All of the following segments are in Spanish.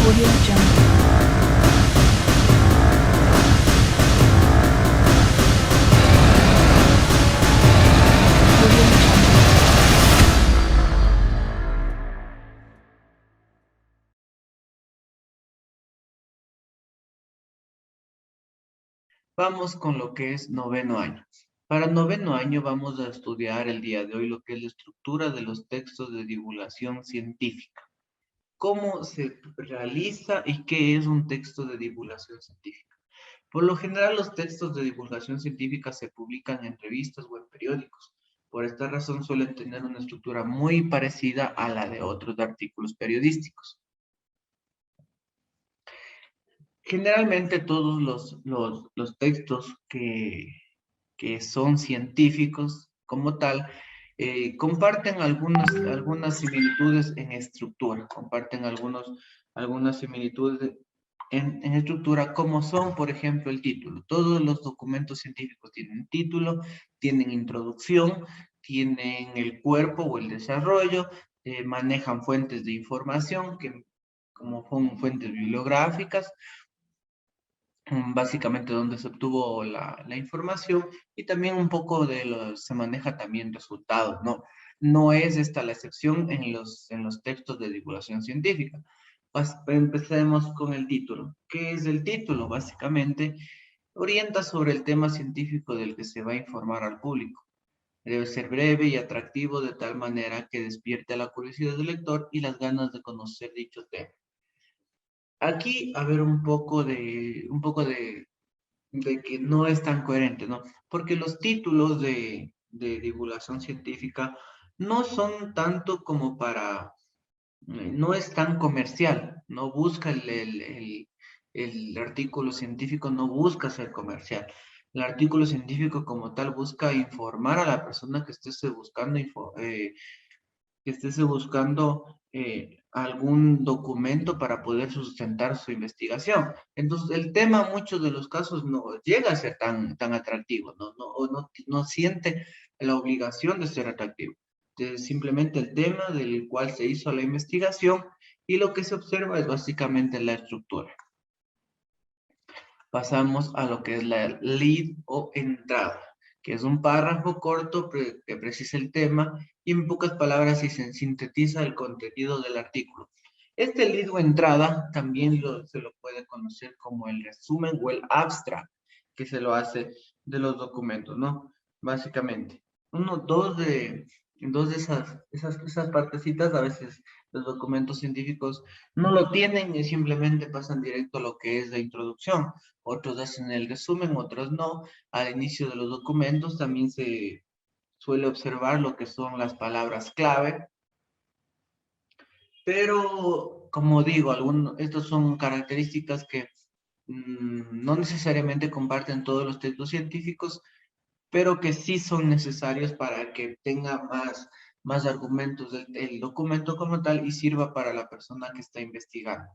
Audio Jungle. Audio Jungle. Vamos con lo que es noveno año. Para noveno año vamos a estudiar el día de hoy lo que es la estructura de los textos de divulgación científica. ¿Cómo se realiza y qué es un texto de divulgación científica? Por lo general, los textos de divulgación científica se publican en revistas o en periódicos. Por esta razón suelen tener una estructura muy parecida a la de otros artículos periodísticos. Generalmente todos los textos que son científicos como tal, comparten algunas similitudes en estructura, comparten algunas similitudes en estructura, como son, por ejemplo, el título. Todos los documentos científicos tienen título, tienen introducción, tienen el cuerpo o el desarrollo, manejan fuentes de información, que como son fuentes bibliográficas, básicamente donde se obtuvo la información, y también un poco se maneja también resultados, ¿no? No es esta la excepción en los textos de divulgación científica. Empecemos con el título. ¿Qué es el título? Básicamente, orienta sobre el tema científico del que se va a informar al público. Debe ser breve y atractivo de tal manera que despierte la curiosidad del lector y las ganas de conocer dicho tema. Aquí, a ver, de que no es tan coherente, ¿no? Porque los títulos de divulgación científica no son tanto como no es tan comercial, no busca el artículo científico, no busca ser comercial. El artículo científico como tal busca informar a la persona que esté buscando algún documento para poder sustentar su investigación. Entonces, el tema en muchos de los casos no llega a ser tan atractivo, no siente la obligación de ser atractivo. Es simplemente el tema del cual se hizo la investigación, y lo que se observa es básicamente la estructura. Pasamos a lo que es la lead o entrada, que es un párrafo corto que precisa el tema y en pocas palabras se sintetiza el contenido del artículo. Este lead o entrada también se lo puede conocer como el resumen o el abstract, que se lo hace de los documentos, ¿no? Básicamente. Dos de esas partecitas, a veces los documentos científicos no lo tienen y simplemente pasan directo a lo que es la introducción. Otros hacen el resumen, otros no. Al inicio de los documentos también se suele observar lo que son las palabras clave, pero como digo, estas son características que no necesariamente comparten todos los textos científicos, pero que sí son necesarios para que tenga más argumentos el documento como tal y sirva para la persona que está investigando.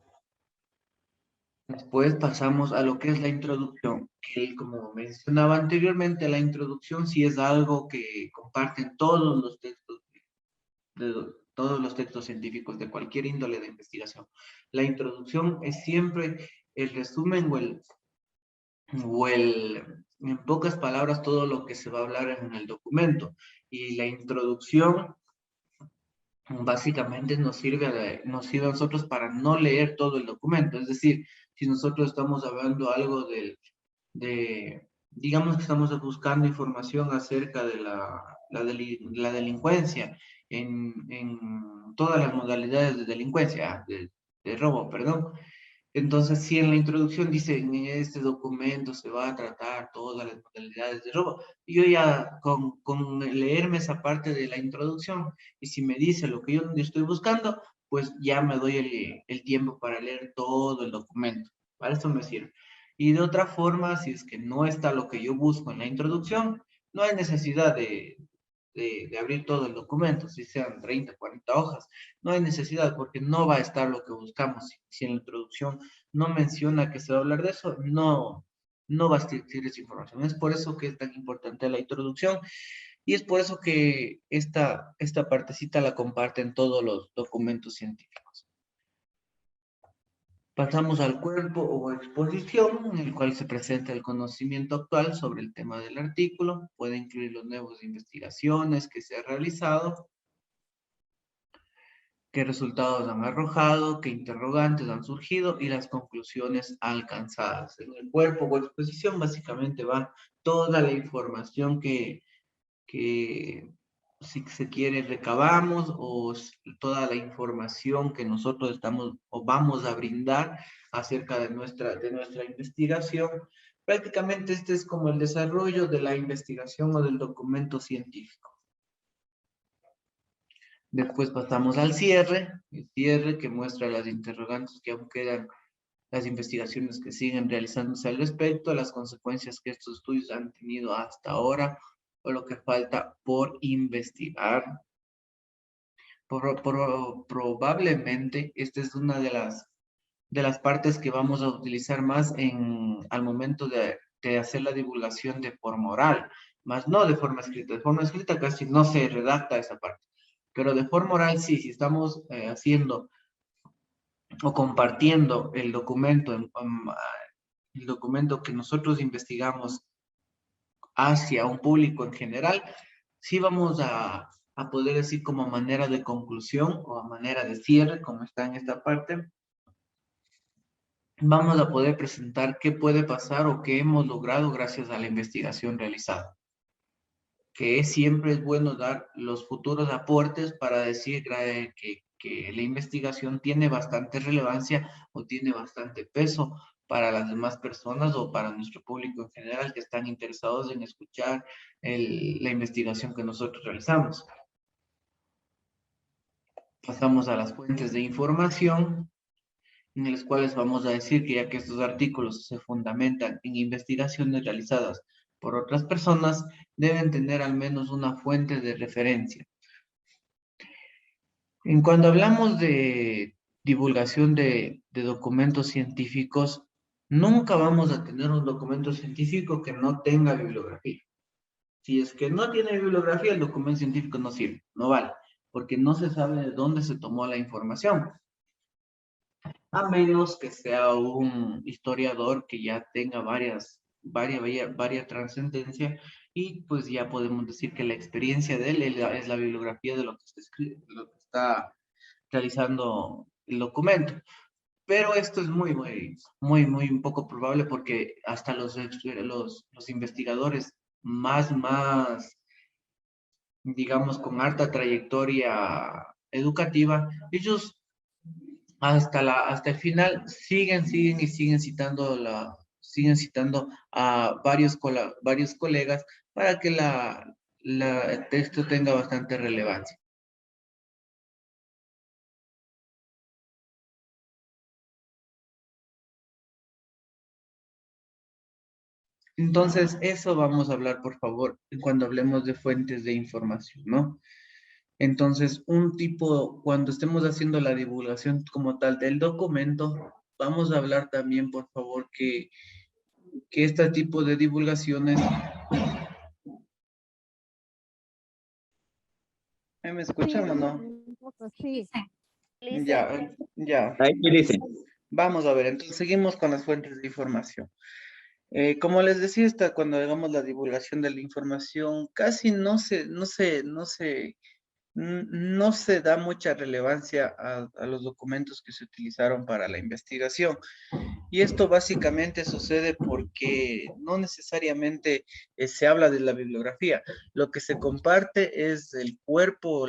Después pasamos a lo que es la introducción, que como mencionaba anteriormente, la introducción sí es algo que comparten todos los textos científicos de cualquier índole de investigación. La introducción es siempre el resumen en pocas palabras, todo lo que se va a hablar en el documento. Y la introducción básicamente nos sirve a nosotros para no leer todo el documento. Es decir, si nosotros estamos hablando algo digamos que estamos buscando información acerca de la delincuencia en todas las modalidades de delincuencia, de robo, perdón. Entonces, si en la introducción dice, en este documento se va a tratar todas las modalidades de robo, yo ya con leerme esa parte de la introducción, y si me dice lo que yo estoy buscando, pues ya me doy el tiempo para leer todo el documento. Para eso me sirve. Y de otra forma, si es que no está lo que yo busco en la introducción, no hay necesidad de abrir todo el documento, si sean 30, 40 hojas. No hay necesidad porque no va a estar lo que buscamos. Si en la introducción no menciona que se va a hablar de eso, no va a existir esa información. Es por eso que es tan importante la introducción, y es por eso que esta partecita la comparten todos los documentos científicos. Pasamos al cuerpo o exposición, en el cual se presenta el conocimiento actual sobre el tema del artículo. Puede incluir los nuevos investigaciones que se han realizado, qué resultados han arrojado, qué interrogantes han surgido y las conclusiones alcanzadas. En el cuerpo o exposición básicamente va toda la información que si se quiere recabamos toda la información que nosotros estamos o vamos a brindar acerca de nuestra investigación. Prácticamente este es como el desarrollo de la investigación o del documento científico. Después pasamos al cierre, el cierre que muestra las interrogantes que aún quedan, las investigaciones que siguen realizándose al respecto, las consecuencias que estos estudios han tenido hasta ahora o lo que falta por investigar. Probablemente esta es una de las partes que vamos a utilizar más al momento de hacer la divulgación de forma oral, más no de forma escrita. De forma escrita casi no se redacta esa parte, pero de forma oral sí, si estamos haciendo o compartiendo el documento que nosotros investigamos hacia un público en general, sí vamos a poder decir como manera de conclusión o a manera de cierre, como está en esta parte, vamos a poder presentar qué puede pasar o qué hemos logrado gracias a la investigación realizada. Que siempre es bueno dar los futuros aportes para decir que la investigación tiene bastante relevancia o tiene bastante peso para las demás personas o para nuestro público en general que están interesados en escuchar la investigación que nosotros realizamos. Pasamos a las fuentes de información, en las cuales vamos a decir que ya que estos artículos se fundamentan en investigaciones realizadas por otras personas, deben tener al menos una fuente de referencia. En cuando hablamos de divulgación de documentos científicos, nunca vamos a tener un documento científico que no tenga bibliografía. Si es que no tiene bibliografía, el documento científico no sirve, no vale, porque no se sabe de dónde se tomó la información. A menos que sea un historiador que ya tenga varias trascendencia y pues ya podemos decir que la experiencia de él es la bibliografía de lo que está escrito, lo que está realizando el documento. Pero esto es muy un poco probable porque hasta los investigadores más, digamos, con harta trayectoria educativa, ellos hasta el final siguen citando a varios colegas para que el texto tenga bastante relevancia. Entonces, eso vamos a hablar, por favor, cuando hablemos de fuentes de información, ¿no? Entonces, cuando estemos haciendo la divulgación como tal del documento, vamos a hablar también, por favor, que este tipo de divulgaciones. ¿Me escuchan o no? Un poco, sí. Ya, ya. Ahí me dicen. Vamos a ver, entonces seguimos con las fuentes de información. Como les decía, cuando hagamos la divulgación de la información, casi no se da mucha relevancia a los documentos que se utilizaron para la investigación. Y esto básicamente sucede porque no necesariamente se habla de la bibliografía. Lo que se comparte es el cuerpo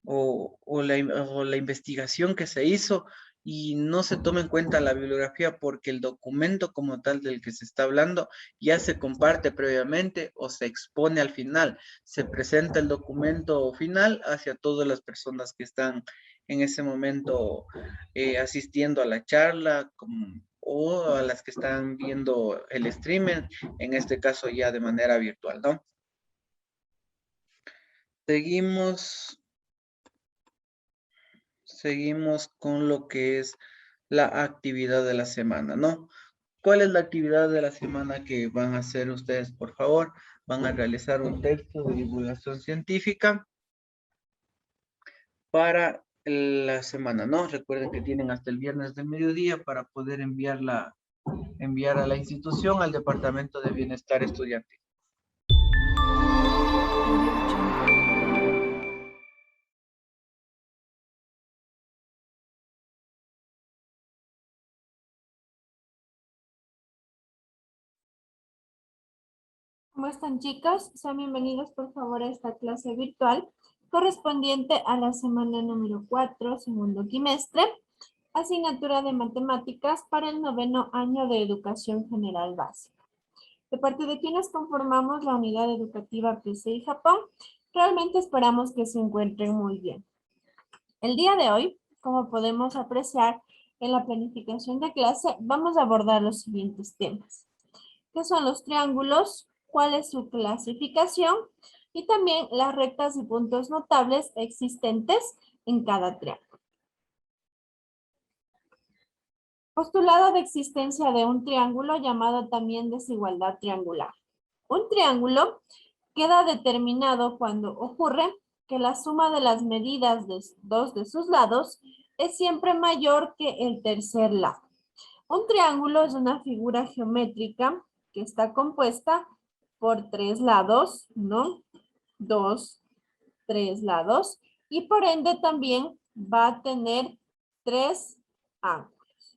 o la investigación que se hizo y no se toma en cuenta la bibliografía porque el documento como tal del que se está hablando ya se comparte previamente o se expone al final. Se presenta el documento final hacia todas las personas que están en ese momento asistiendo a la charla o a las que están viendo el streaming, en este caso ya de manera virtual, ¿no? Seguimos con lo que es la actividad de la semana, ¿no? ¿Cuál es la actividad de la semana que van a hacer ustedes, por favor? Van a realizar un texto de divulgación científica para la semana, ¿no? Recuerden que tienen hasta el viernes del mediodía para poder enviar a la institución, al Departamento de Bienestar Estudiantil. Audio Jungle. ¿Cómo están, chicos? Sean bienvenidos por favor a esta clase virtual correspondiente a la semana número 4, segundo trimestre, asignatura de matemáticas para el 9º año de educación general básica. De parte de quienes conformamos la unidad educativa PCI Japón, realmente esperamos que se encuentren muy bien. El día de hoy, como podemos apreciar en la planificación de clase, vamos a abordar los siguientes temas. ¿Qué son los triángulos? ¿Cuál es su clasificación? Y también las rectas y puntos notables existentes en cada triángulo. Postulado de existencia de un triángulo llamado también desigualdad triangular. Un triángulo queda determinado cuando ocurre que la suma de las medidas de dos de sus lados es siempre mayor que el tercer lado. Un triángulo es una figura geométrica que está compuesta por 3 lados, 1, 2, 3 lados, y por ende también va a tener 3 ángulos.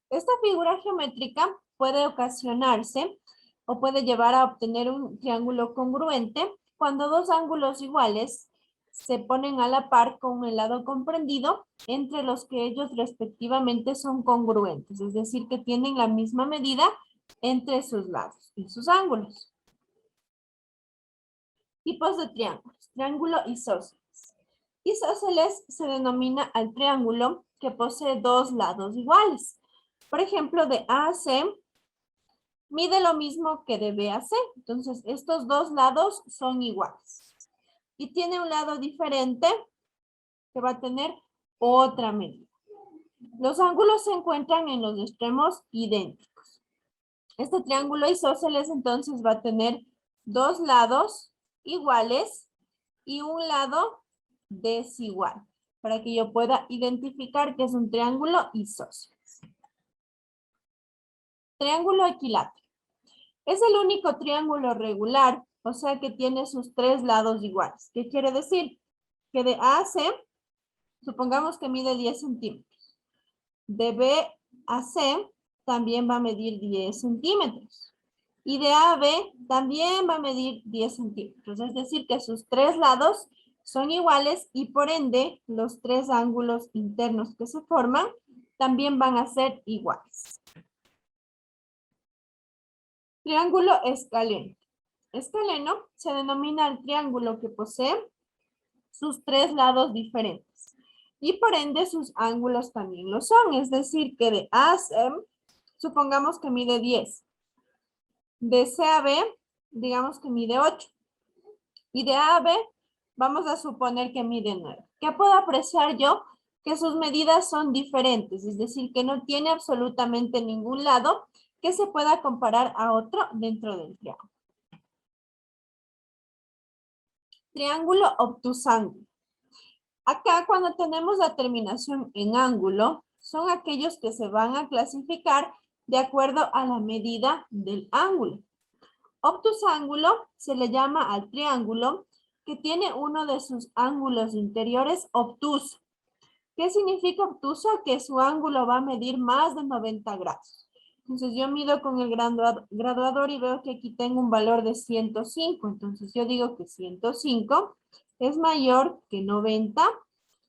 Esta figura geométrica puede ocasionarse o puede llevar a obtener un triángulo congruente cuando dos ángulos iguales se ponen a la par con el lado comprendido entre los que ellos respectivamente son congruentes, es decir, que tienen la misma medida entre sus lados y sus ángulos. Tipos de triángulos. Triángulo isósceles. Isósceles se denomina al triángulo que posee dos lados iguales. Por ejemplo, de A a C mide lo mismo que de B a C. Entonces, estos dos lados son iguales. Y tiene un lado diferente que va a tener otra medida. Los ángulos se encuentran en los extremos idénticos. Este triángulo isósceles entonces va a tener dos lados iguales y un lado desigual, para que yo pueda identificar que es un triángulo isósceles. Triángulo equilátero. Es el único triángulo regular, o sea que tiene sus tres lados iguales. ¿Qué quiere decir? Que de A a C, supongamos que mide 10 centímetros. De B a C también va a medir 10 centímetros. Y de A a B también va a medir 10 centímetros. Es decir, que sus tres lados son iguales y por ende los tres ángulos internos que se forman también van a ser iguales. Triángulo escaleno. Escaleno se denomina el triángulo que posee sus tres lados diferentes y por ende sus ángulos también lo son. Es decir, que de A a C, supongamos que mide 10. De C a B, digamos que mide 8. Y de A a B, vamos a suponer que mide 9. ¿Qué puedo apreciar yo? Que sus medidas son diferentes, es decir, que no tiene absolutamente ningún lado que se pueda comparar a otro dentro del triángulo. Triángulo obtusángulo. Acá cuando tenemos la terminación en ángulo, son aquellos que se van a clasificar de acuerdo a la medida del ángulo. Obtusángulo se le llama al triángulo que tiene uno de sus ángulos interiores obtuso. ¿Qué significa obtuso? Que su ángulo va a medir más de 90 grados. Entonces yo mido con el graduador y veo que aquí tengo un valor de 105. Entonces yo digo que 105 es mayor que 90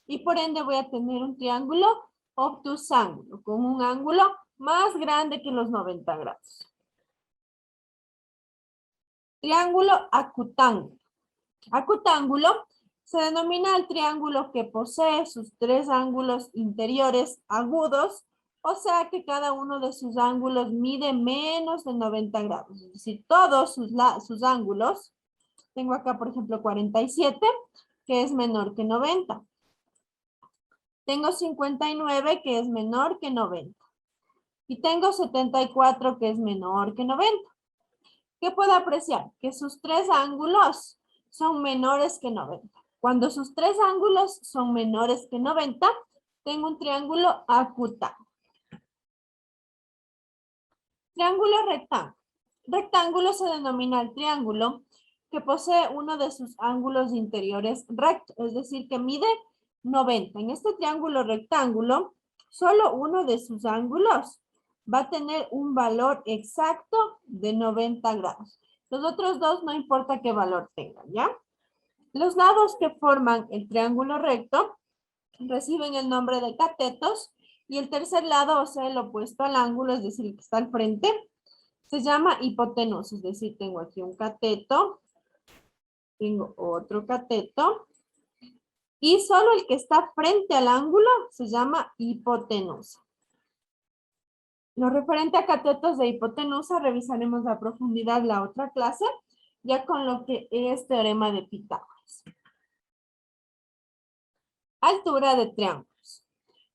y por ende voy a tener un triángulo obtusángulo con un ángulo más grande que los 90 grados. Triángulo acutángulo. Acutángulo se denomina el triángulo que posee sus tres ángulos interiores agudos, o sea que cada uno de sus ángulos mide menos de 90 grados. Es decir, todos sus ángulos, tengo acá por ejemplo 47, que es menor que 90. Tengo 59, que es menor que 90. Y tengo 74, que es menor que 90. ¿Qué puedo apreciar? Que sus tres ángulos son menores que 90. Cuando sus tres ángulos son menores que 90, tengo un triángulo acutado. Triángulo rectángulo. Rectángulo se denomina el triángulo que posee uno de sus ángulos interiores recto, es decir, que mide 90. En este triángulo rectángulo, solo uno de sus ángulos va a tener un valor exacto de 90 grados. Los otros dos no importa qué valor tengan, ¿ya? Los lados que forman el triángulo recto reciben el nombre de catetos y el tercer lado, o sea, el opuesto al ángulo, es decir, el que está al frente, se llama hipotenusa, es decir, tengo aquí un cateto, tengo otro cateto, y solo el que está frente al ángulo se llama hipotenusa. Lo referente a catetos de hipotenusa revisaremos a profundidad la otra clase, ya con lo que es teorema de Pitágoras. Altura de triángulos.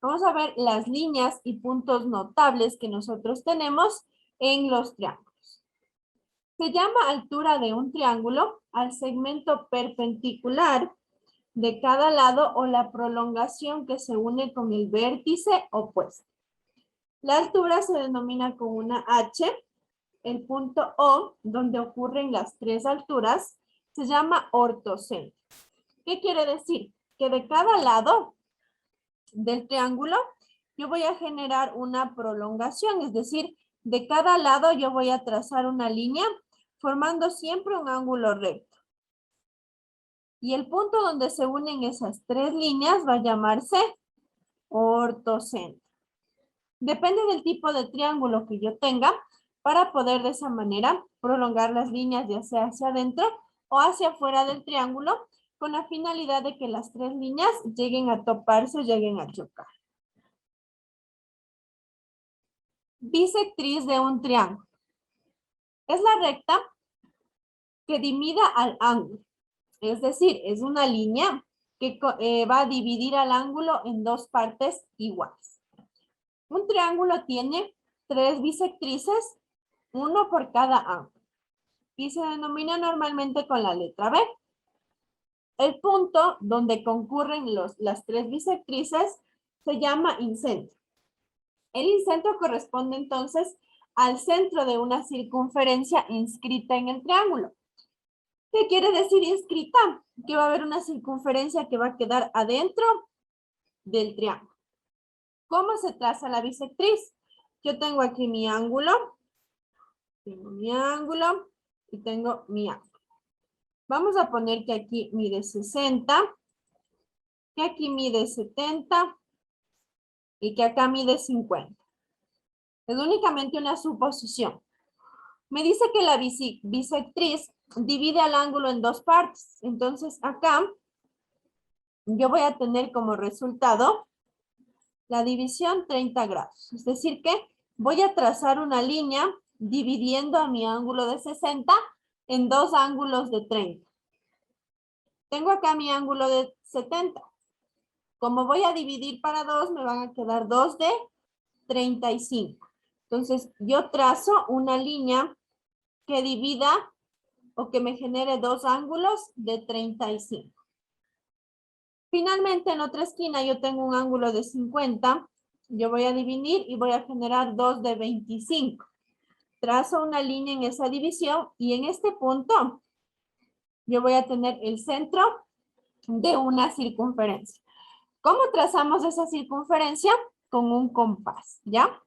Vamos a ver las líneas y puntos notables que nosotros tenemos en los triángulos. Se llama altura de un triángulo al segmento perpendicular de cada lado o la prolongación que se une con el vértice opuesto. La altura se denomina con una H. El punto O, donde ocurren las tres alturas, se llama ortocentro. ¿Qué quiere decir? Que de cada lado del triángulo yo voy a generar una prolongación, es decir, de cada lado yo voy a trazar una línea formando siempre un ángulo recto. Y el punto donde se unen esas tres líneas va a llamarse ortocentro. Depende del tipo de triángulo que yo tenga para poder de esa manera prolongar las líneas ya sea hacia adentro o hacia afuera del triángulo con la finalidad de que las tres líneas lleguen a toparse o lleguen a chocar. Bisectriz de un triángulo. Es la recta que divida al ángulo. Es decir, es una línea que va a dividir al ángulo en dos partes iguales. Un triángulo tiene tres bisectrices, uno por cada ángulo. Y se denomina normalmente con la letra B. El punto donde concurren las tres bisectrices se llama incentro. El incentro corresponde entonces al centro de una circunferencia inscrita en el triángulo. ¿Qué quiere decir inscrita? Que va a haber una circunferencia que va a quedar adentro del triángulo. ¿Cómo se traza la bisectriz? Yo tengo aquí mi ángulo, y tengo mi ángulo. Vamos a poner que aquí mide 60, que aquí mide 70 y que acá mide 50. Es únicamente una suposición. Me dice que la bisectriz divide al ángulo en dos partes. Entonces acá yo voy a tener como resultado la división 30 grados. Es decir que voy a trazar una línea dividiendo a mi ángulo de 60 en dos ángulos de 30. Tengo acá mi ángulo de 70. Como voy a dividir para dos, me van a quedar dos de 35. Entonces yo trazo una línea que divida o que me genere dos ángulos de 35. Finalmente, en otra esquina yo tengo un ángulo de 50. Yo voy a dividir y voy a generar dos de 25. Trazo una línea en esa división y en este punto yo voy a tener el centro de una circunferencia. ¿Cómo trazamos esa circunferencia? Con un compás, ¿ya?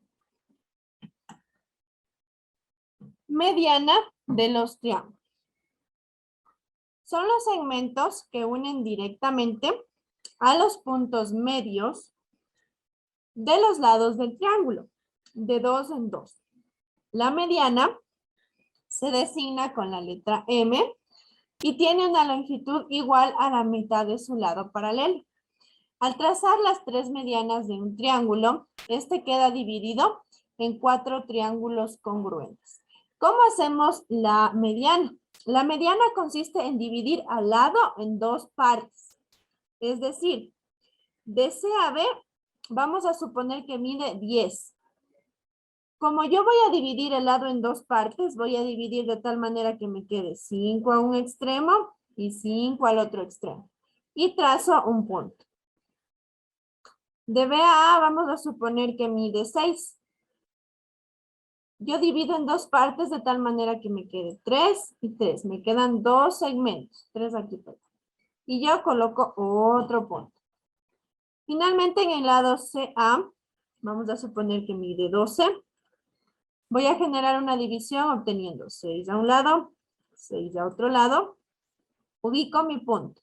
Mediana de los triángulos. Son los segmentos que unen directamente a los puntos medios de los lados del triángulo, de dos en dos. La mediana se designa con la letra M y tiene una longitud igual a la mitad de su lado paralelo. Al trazar las tres medianas de un triángulo, este queda dividido en cuatro triángulos congruentes. ¿Cómo hacemos la mediana? La mediana consiste en dividir al lado en dos partes. Es decir, de C a B, vamos a suponer que mide 10. Como yo voy a dividir el lado en dos partes, voy a dividir de tal manera que me quede 5 a un extremo y 5 al otro extremo. Y trazo un punto. De B a A vamos a suponer que mide 6. Yo divido en dos partes de tal manera que me quede 3 y 3. Me quedan 2 segmentos. 3 aquí. Y yo coloco otro punto. Finalmente en el lado CA, vamos a suponer que mide 12. Voy a generar una división obteniendo 6 a un lado, 6 a otro lado. Ubico mi punto.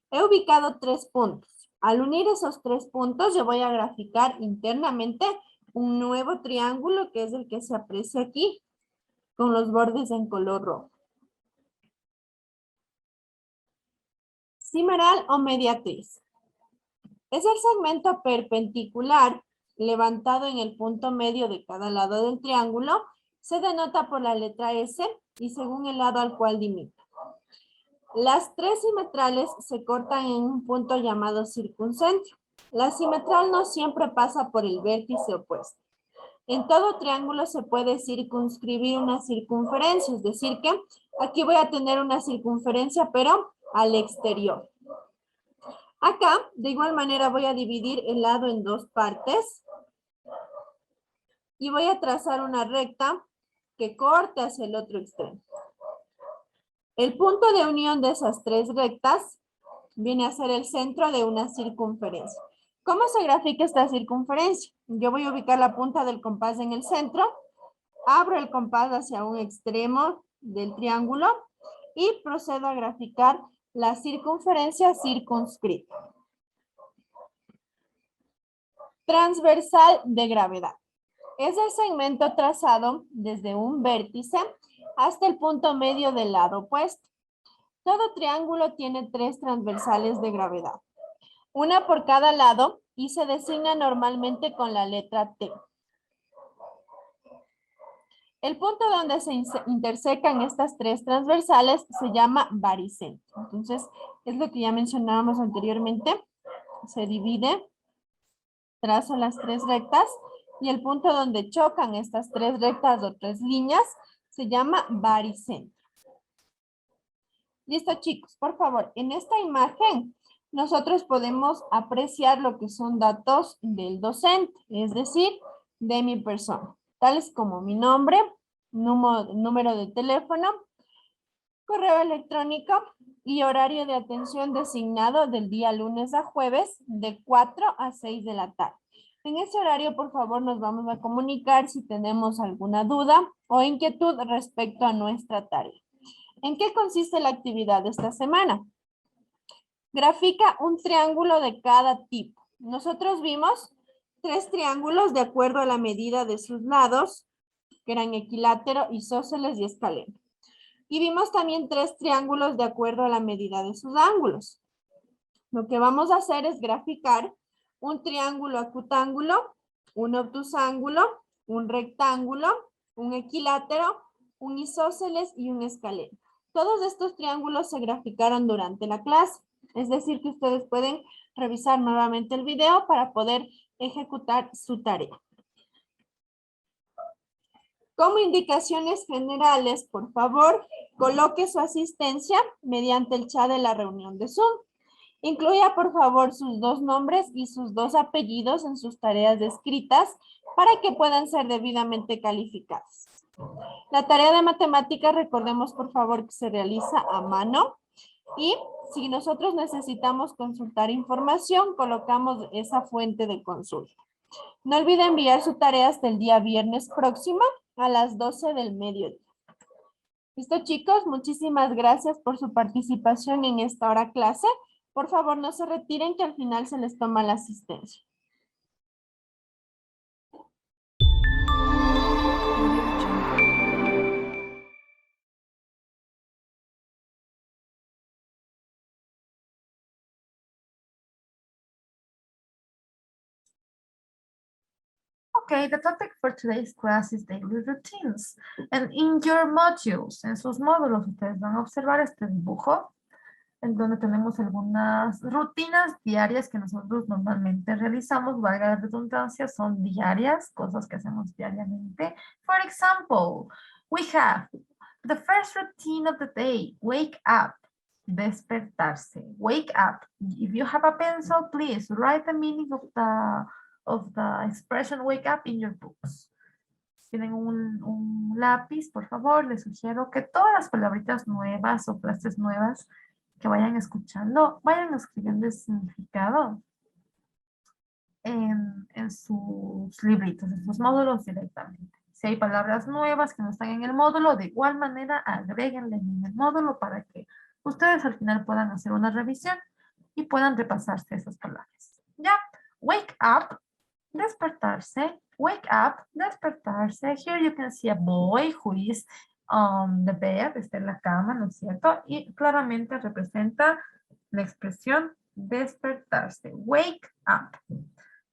He ubicado 3 puntos. Al unir esos 3 puntos, yo voy a graficar internamente un nuevo triángulo, que es el que se aprecia aquí, con los bordes en color rojo. Cimeral o mediatriz. Es el segmento perpendicular levantado en el punto medio de cada lado del triángulo. Se denota por la letra S y según el lado al cual limita. Las tres simetrales se cortan en un punto llamado circuncentre. La simetral no siempre pasa por el vértice opuesto. En todo triángulo se puede circunscribir una circunferencia, es decir que aquí voy a tener una circunferencia, pero al exterior. Acá, de igual manera, voy a dividir el lado en dos partes y voy a trazar una recta que corte hacia el otro extremo. El punto de unión de esas tres rectas viene a ser el centro de una circunferencia. ¿Cómo se grafica esta circunferencia? Yo voy a ubicar la punta del compás en el centro, abro el compás hacia un extremo del triángulo y procedo a graficar la circunferencia circunscrita. Transversal de gravedad. Es el segmento trazado desde un vértice hasta el punto medio del lado opuesto. Todo triángulo tiene tres transversales de gravedad. Una por cada lado y se designa normalmente con la letra T. El punto donde se intersecan estas tres transversales se llama baricentro. Entonces, es lo que ya mencionábamos anteriormente. Se divide, trazo las tres rectas y el punto donde chocan estas tres rectas o tres líneas se llama baricentro. Listo, chicos, por favor, en esta imagen nosotros podemos apreciar lo que son datos del docente, es decir, de mi persona, tales como mi nombre, número de teléfono, correo electrónico y horario de atención designado del día lunes a jueves de 4 a 6 de la tarde. En ese horario, por favor, nos vamos a comunicar si tenemos alguna duda o inquietud respecto a nuestra tarea. ¿En qué consiste la actividad de esta semana? Grafica un triángulo de cada tipo. Nosotros vimos 3 triángulos de acuerdo a la medida de sus lados, que eran equilátero, isósceles y escaleno. Y vimos también 3 triángulos de acuerdo a la medida de sus ángulos. Lo que vamos a hacer es graficar un triángulo acutángulo, un obtusángulo, un rectángulo, un equilátero, un isósceles y un escaleno. Todos estos triángulos se graficaron durante la clase, es decir que ustedes pueden revisar nuevamente el video para poder ejecutar su tarea. Como indicaciones generales, por favor, coloque su asistencia mediante el chat de la reunión de Zoom. Incluya, por favor, sus 2 nombres y sus 2 apellidos en sus tareas escritas para que puedan ser debidamente calificadas. La tarea de matemáticas, recordemos, por favor, que se realiza a mano. Y si nosotros necesitamos consultar información, colocamos esa fuente de consulta. No olvide enviar su tarea hasta el día viernes próximo a las 12 del mediodía. ¿Listo, chicos? Muchísimas gracias por su participación en esta hora clase. Por favor, no se retiren que al final se les toma la asistencia. Audio Jungle. Okay, the topic for today's class is daily routines. And in your modules, en sus módulos, ustedes van a observar este dibujo en donde tenemos algunas rutinas diarias que nosotros normalmente realizamos, valga la redundancia, son diarias, cosas que hacemos diariamente. For example, we have the first routine of the day, wake up. despertarse. Wake up. If you have a pencil, please write the meaning of the expression wake up in your books. Tienen un lápiz, por favor, les sugiero que todas las palabritas nuevas o frases nuevas que vayan escuchando, vayan escribiendo el significado en sus libritos, en sus módulos directamente. Si hay palabras nuevas que no están en el módulo, de igual manera agréguenle en el módulo para que ustedes al final puedan hacer una revisión y puedan repasarse esas palabras. Ya, wake up, despertarse. Wake up, despertarse. Here you can see a boy who is on the bed, está en la cama, ¿no es cierto? Y claramente representa la expresión despertarse. Wake up.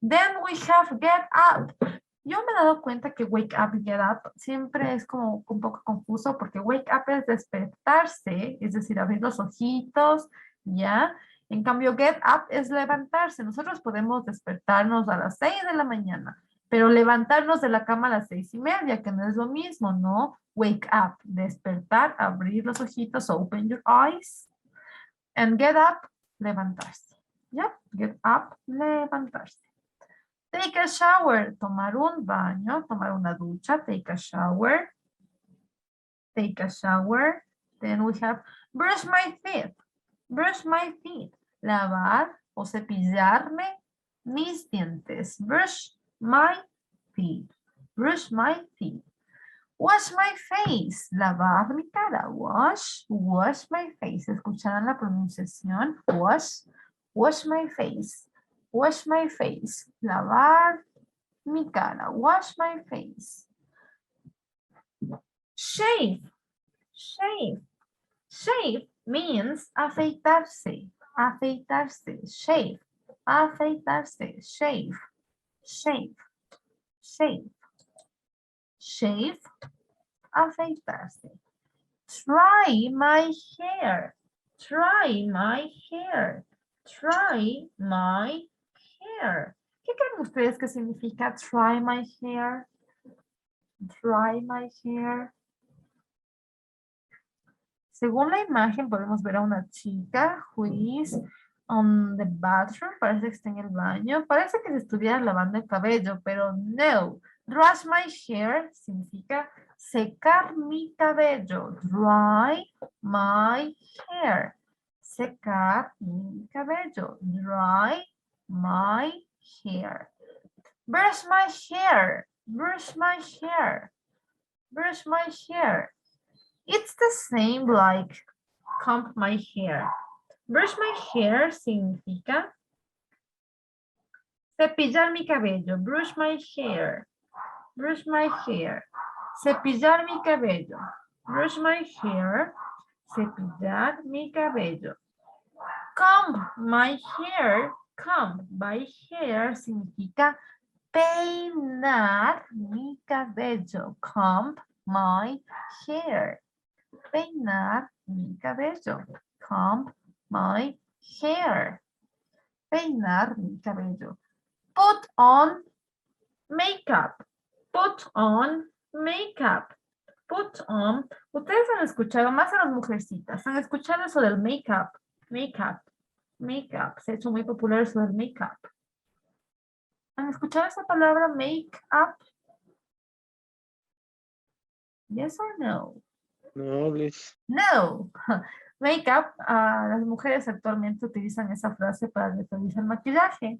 Then we have get up. Yo me he dado cuenta que wake up y get up siempre es como un poco confuso porque wake up es despertarse, es decir, abrir los ojitos, ¿ya? En cambio, get up es levantarse. Nosotros podemos despertarnos a las 6 de la mañana, pero levantarnos de la cama a las 6:30, que no es lo mismo, ¿no? Wake up, despertar, abrir los ojitos, open your eyes. And get up, levantarse. ¿Ya? Get up, levantarse. Take a shower, tomar un baño, tomar una ducha, take a shower. Take a shower. Then we have brush my teeth. Brush my teeth. Lavar o cepillarme mis dientes. Brush my teeth. Brush my teeth. Wash my face. Lavar mi cara. Wash my face. ¿Escucharon la pronunciación? Wash my face. Wash my face. Lavar mi cara. Wash my face. Shave. Shave means afeitarse. Afeitarse. Shave. Afeitarse. Shave. Afeitarse. Try my hair. Try my hair. ¿Qué creen ustedes que significa try my hair? Try my hair. Según la imagen podemos ver a una chica who is on the bathroom. Parece que está en el baño. Parece que se estuviera lavando el cabello, pero no. Brush my hair significa secar mi cabello. Dry my hair. Secar mi cabello. Dry my hair. Brush my hair. Brush my hair. Brush my hair. It's the same like comb my hair. Brush my hair significa cepillar mi cabello. Brush my hair. Brush my hair. Cepillar mi cabello. Brush my hair. Cepillar mi cabello. Comb my hair. Comb my hair significa peinar mi cabello. Comb my hair. Peinar mi cabello. Comb my hair. Peinar mi cabello. Put on makeup. Put on makeup. Put on. Ustedes han escuchado, más a las mujercitas, han escuchado eso del makeup. Makeup. Makeup. Se ha hecho muy popular eso del makeup. ¿Han escuchado esa palabra make up? Yes or no? No, please. No. Make-up, las mujeres actualmente utilizan esa frase para referirse al maquillaje.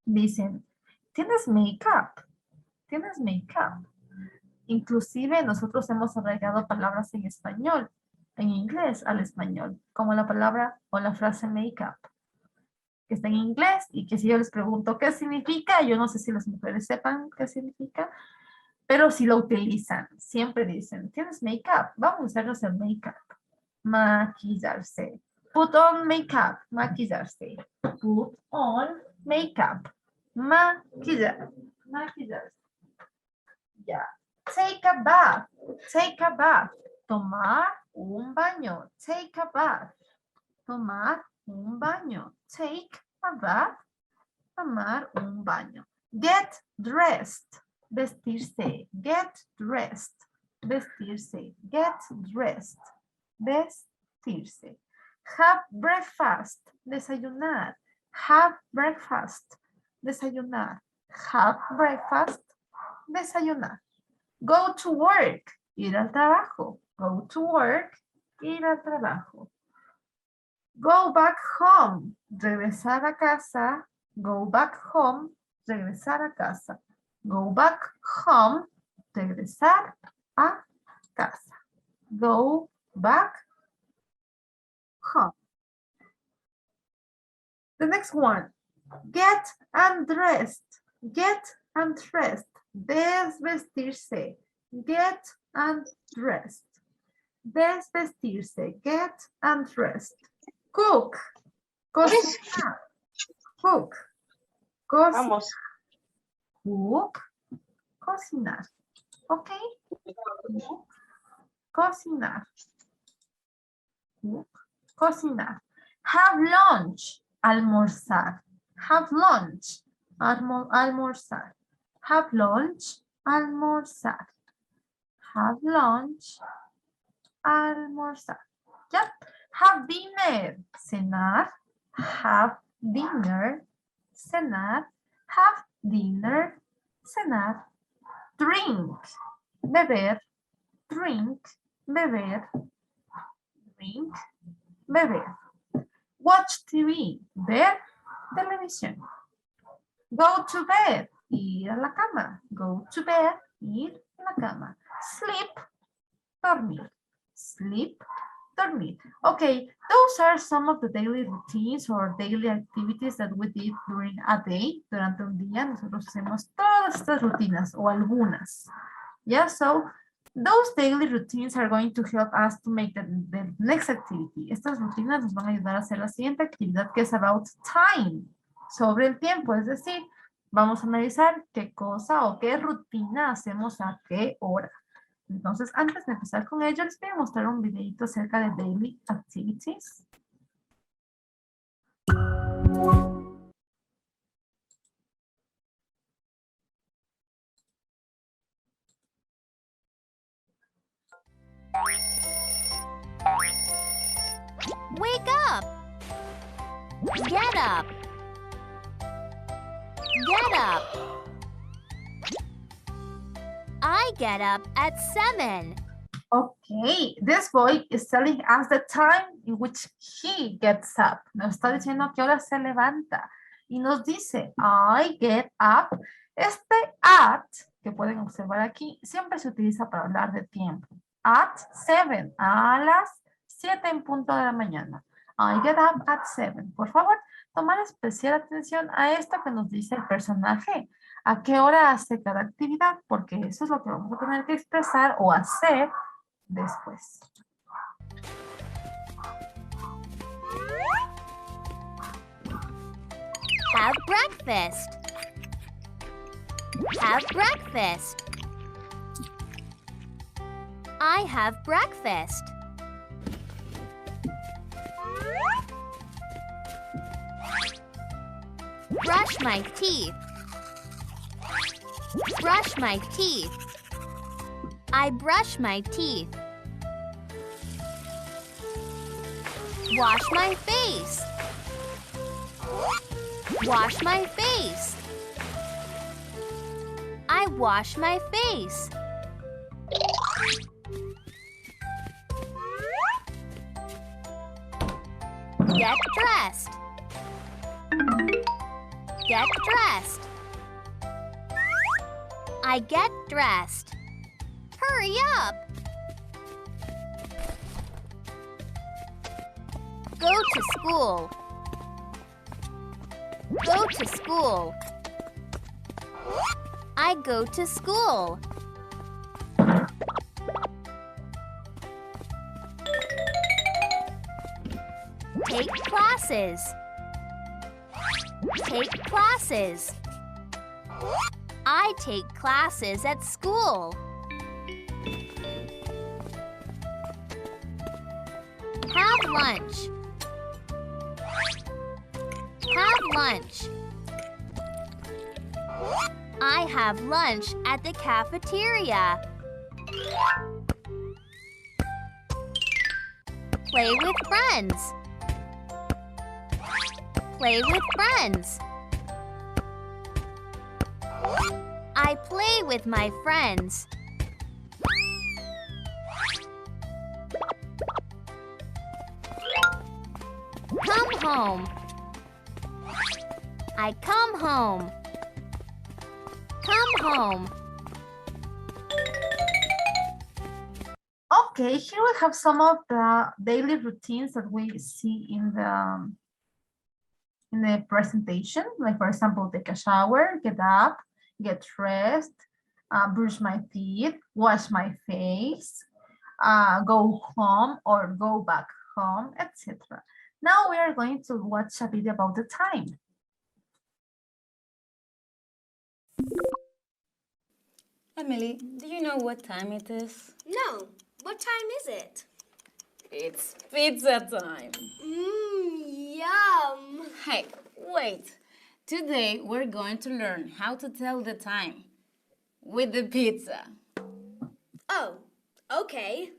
Dicen, ¿tienes make-up? ¿Tienes make-up? Inclusive nosotros hemos agregado palabras en español, en inglés al español, como la palabra o la frase make-up, que está en inglés y que si yo les pregunto qué significa, yo no sé si las mujeres sepan qué significa, pero si lo utilizan, siempre dicen, ¿tienes make-up? Vamos a usarnos el make-up. Maquillarse. Put on makeup. Maquillarse. Put on makeup. Maquillar. Maquillarse. Ya. Take a bath. Take a bath. Tomar un baño. Take a bath. Tomar un baño. Take a bath. Tomar un baño. Get dressed. Vestirse. Get dressed. Vestirse. Get dressed. Vestirse. Have breakfast. Desayunar. Have breakfast. Desayunar. Have breakfast. Desayunar. Go to work. Ir al trabajo. Go to work. Ir al trabajo. Go back home. Regresar a casa. Go back home. Regresar a casa. Go back home. Regresar a casa. Go back home. The next one. Get undressed. Get undressed. Desvestirse. Get undressed. Desvestirse. Get undressed. Cook. Cocinar. Cook. Cocinar. Vamos. Cook. Cocinar. ¿Ok? Cook. Cocinar. Cook. Cocinar. Have lunch. Almorzar. Have lunch. Almorzar. Have lunch. Almorzar. Have lunch. Almorzar. Yep. Have dinner. Cenar. Have dinner. Cenar. Have dinner. Cenar. Drink. Beber. Drink. Beber. Drink. Beber. Watch TV. Ver televisión. Go to bed. Ir a la cama. Go to bed. Ir a la cama. Sleep. Dormir. Sleep. Dormir. Okay, those are some of the daily routines or daily activities that we did during a day. Durante un día nosotros hacemos todas estas rutinas o algunas. Yeah, so those daily routines are going to help us to make the next activity. Estas rutinas nos van a ayudar a hacer la siguiente actividad que es about time. Sobre el tiempo, es decir, vamos a analizar qué cosa o qué rutina hacemos a qué hora. Entonces, antes de empezar con ello, les voy a mostrar un videito acerca de daily activities. Wake up! Get up! Get up! I get up at 7. Okay, this boy is telling us the time in which he gets up. Nos está diciendo que hora se levanta. Y nos dice, I get up. Este at, que pueden observar aquí, siempre se utiliza para hablar de tiempo. At 7, a las 7 en punto de la mañana. I get up at 7. Por favor, tomar especial atención a esto que nos dice el personaje. ¿A qué hora hace cada actividad? Porque eso es lo que vamos a tener que expresar o hacer después. Have breakfast. Have breakfast. I have breakfast. Brush my teeth. Brush my teeth. I brush my teeth. Wash my face. Wash my face. I wash my face. Get dressed. Get dressed. I get dressed. Hurry up. Go to school. Go to school. I go to school. Take classes. Take classes. I take classes at school. Have lunch. Have lunch. I have lunch at the cafeteria. Play with friends. play with friends. I play with my friends. Come home. I come home. Come home. Okay, here we have some of the daily routines that we see in the presentation. Like, for example, take a shower, get up, get dressed, brush my teeth, wash my face, go home or go back home, etc. Now we are going to watch a video about the time. Emily, do you know what time it is? No. What time is it? It's pizza time. Yum. Hey, wait. Today we're going to learn how to tell the time with the pizza. Oh, okay.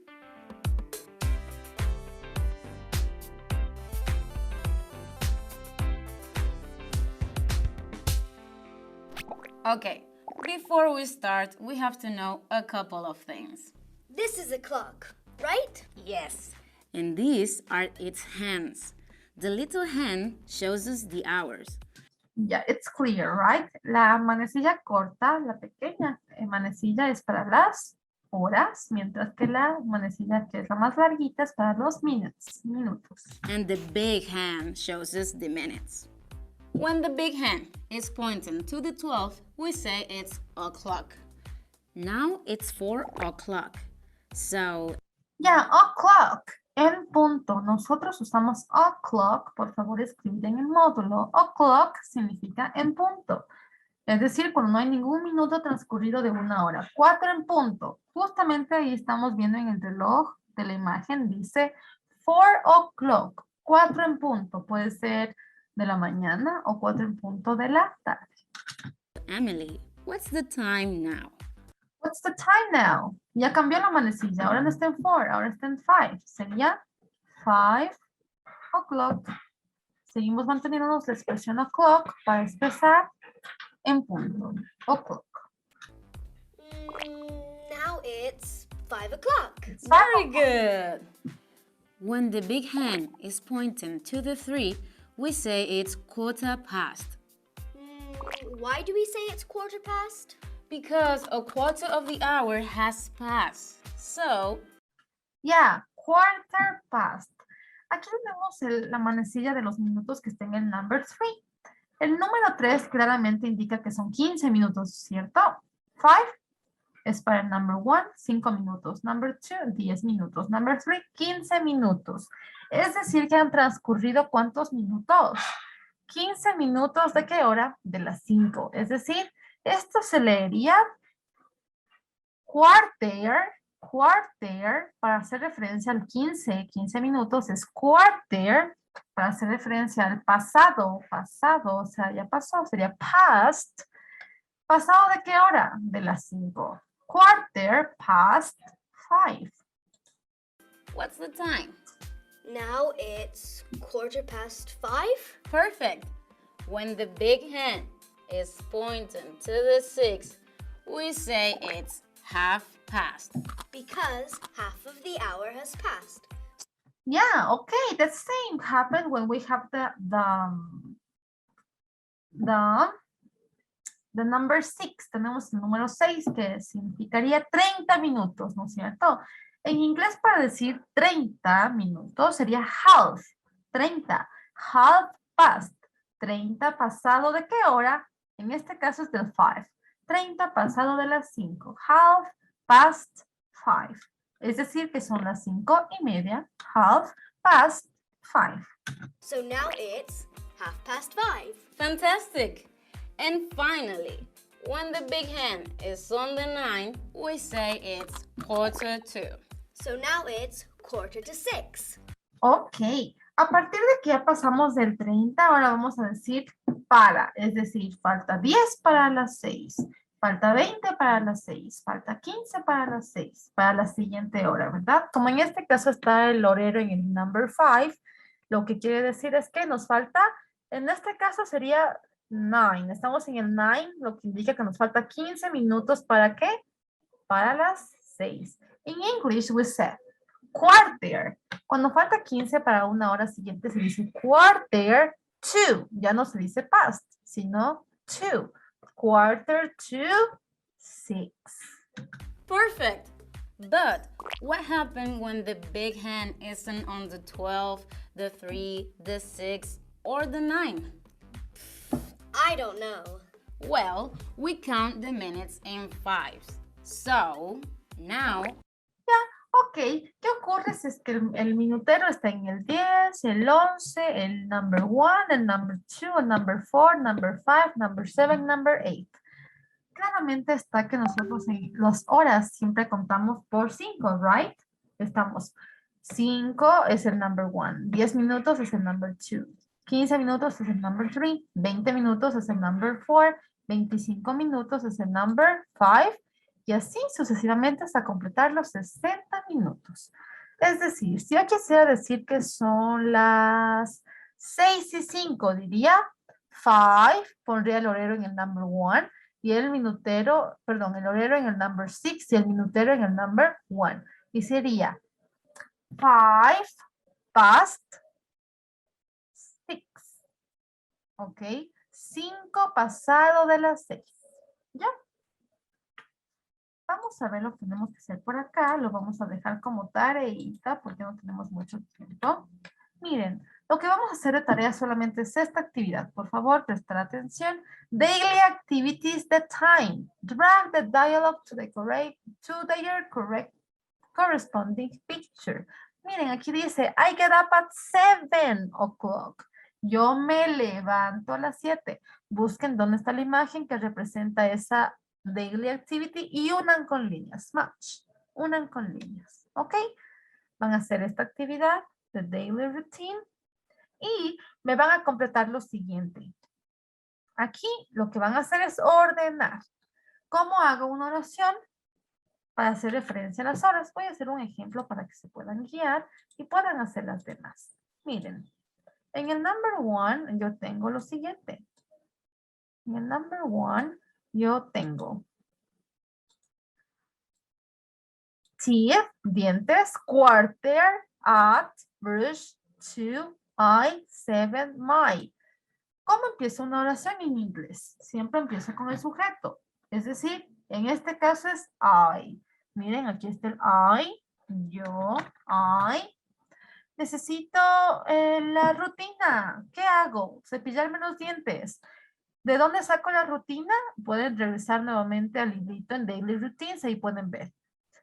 Okay, before we start, we have to know a couple of things. This is a clock, right? Yes, and these are its hands. The little hand shows us the hours. Yeah, it's clear, right? La manecilla corta, la pequeña manecilla es para las horas, mientras que la manecilla que es la más larguita es para los minutos. And the big hand shows us the minutes. When the big hand is pointing to the 12, we say it's o'clock. Now it's 4 o'clock. So, Yeah, o'clock, en punto. Nosotros usamos o'clock, por favor escribir en el módulo. O'clock significa en punto. Es decir, cuando no hay ningún minuto transcurrido de una hora. 4 en punto. Justamente ahí estamos viendo en el reloj de la imagen, dice 4 o'clock. 4 en punto. Puede ser de la mañana o 4 en punto de la tarde. Emily, what's the time now? What's the time now? Ya cambió la manecilla. Ahora no está en 4, ahora está en 5. Sería 5 o'clock. Seguimos manteniéndonos la expresión o'clock para expresar en punto. O'clock. Now it's 5 o'clock. Very good. When the big hand is pointing to the 3, we say it's 1:15. Why do we say it's 1/4 past? Because a quarter of the hour has passed. So, Yeah, 1/4 past. Aquí tenemos la manecilla de los minutos que está en el number 3. El número 3 claramente indica que son 15 minutos, ¿cierto? 5 es para el number 1, 5 minutos. Number 2, 10 minutos. Number 3, 15 minutos. Es decir, que han transcurrido ¿cuántos minutos? 15 minutos ¿de qué hora? De las 5. Es decir, esto se leería quarter para hacer referencia al 15 minutos es quarter, para hacer referencia al pasado, o sea, ya pasó, sería past. ¿Pasado de qué hora? De las 5. 5:15. what's the time? Now it's 5:15. Perfect. When the big hand is pointing to the 6, we say it's 1/2 Because half of the hour has passed. Yeah, okay, the same happened when we have the number 6. Tenemos el número 6 que significaría 30 minutos, ¿no es cierto? En inglés para decir 30 minutos sería half, 30, half past, 30 pasado ¿de qué hora? En este caso es del 5, 30 pasado de las 5, half past 5. Es decir, que son las 5:30, half past 5. So now it's 5:30. Fantastic. And finally, when the big hand is on the 9, we say it's 1/4. So now it's 5:45. Ok, a partir de que ya pasamos del 30, ahora vamos a decir para, es decir, falta 10 para las 6, falta 20 para las 6, falta 15 para las 6, para la siguiente hora, ¿verdad? Como en este caso está el horero en el number 5, lo que quiere decir es que nos falta En este caso sería 9. Estamos en el 9, lo que indica que nos falta 15 minutos. ¿Para qué? Para las 6. En English we say quarter. Cuando falta 15 para una hora siguiente se dice quarter to. Ya no se dice past, sino to. Quarter to 6. Perfect. But what happened when the big hand isn't on the 12, the 3, the 6, or the 9? I don't know. Well, we count the minutes in fives. So, now Ok, ¿qué ocurre si es que el minutero está en el 10, el 11, el number 1, el number 2, el number 4, number 5, number 7, number 8? Claramente está que nosotros en las horas siempre contamos por 5, right? Estamos 5 es el number 1, 10 minutos es el number 2, 15 minutos es el number 3, 20 minutos es el number 4, 25 minutos es el number 5, y así sucesivamente hasta completar los 60 minutos. Es decir, si yo quisiera decir que son las 6:05, diría 5, pondría el horero en el number 1 y el minutero, perdón, el horero en el number 6 y el minutero en el number 1. Y sería 5 past 6. ¿Ok? 5 pasado de las 6. ¿Ya? Vamos a ver lo que tenemos que hacer por acá. Lo vamos a dejar como tareita porque no tenemos mucho tiempo. Miren, lo que vamos a hacer de tarea solamente es esta actividad. Por favor, prestar atención. Daily activities, the time. Drag the dialogue to their correct corresponding picture. Miren, aquí dice, I get up at 7 o'clock. Yo me levanto a las 7. Busquen dónde está la imagen que representa esa daily activity y unan con líneas. Match. Unan con líneas. ¿Ok? Van a hacer esta actividad, the daily routine, y me van a completar lo siguiente. Aquí lo que van a hacer es ordenar. ¿Cómo hago una oración? Para hacer referencia a las horas, voy a hacer un ejemplo para que se puedan guiar y puedan hacer las demás. Miren, en el number 1 yo tengo lo siguiente. En el number 1 yo tengo teeth, dientes, quarter, at, brush, to, I, 7, my. ¿Cómo empieza una oración en inglés? Siempre empieza con el sujeto. Es decir, en este caso es I. Miren, aquí está el I, yo, I. Necesito la rutina. ¿Qué hago? Cepillarme los dientes. ¿De dónde saco la rutina? Pueden regresar nuevamente al librito en Daily Routines, ahí pueden ver.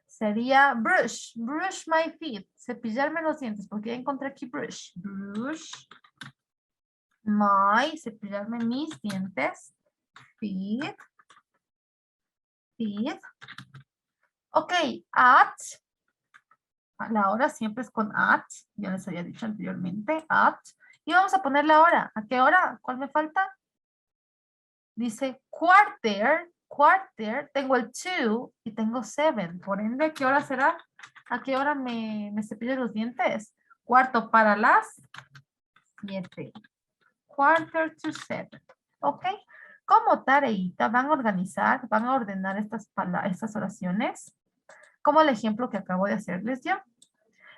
Sería brush, brush my teeth, cepillarme los dientes, porque ya encontré aquí brush. Brush my, cepillarme mis dientes. Teeth. Teeth. Ok, at. La hora siempre es con at, ya les había dicho anteriormente, at. Y vamos a poner la hora. ¿A qué hora? ¿Cuál me falta? Dice quarter, quarter, tengo el 2 y tengo 7. Por ende, ¿qué hora será? ¿A qué hora me cepillo los dientes? Cuarto para las 7. Quarter to 7. ¿Ok? Como tareita van a organizar, van a ordenar estas oraciones. Como el ejemplo que acabo de hacerles yo.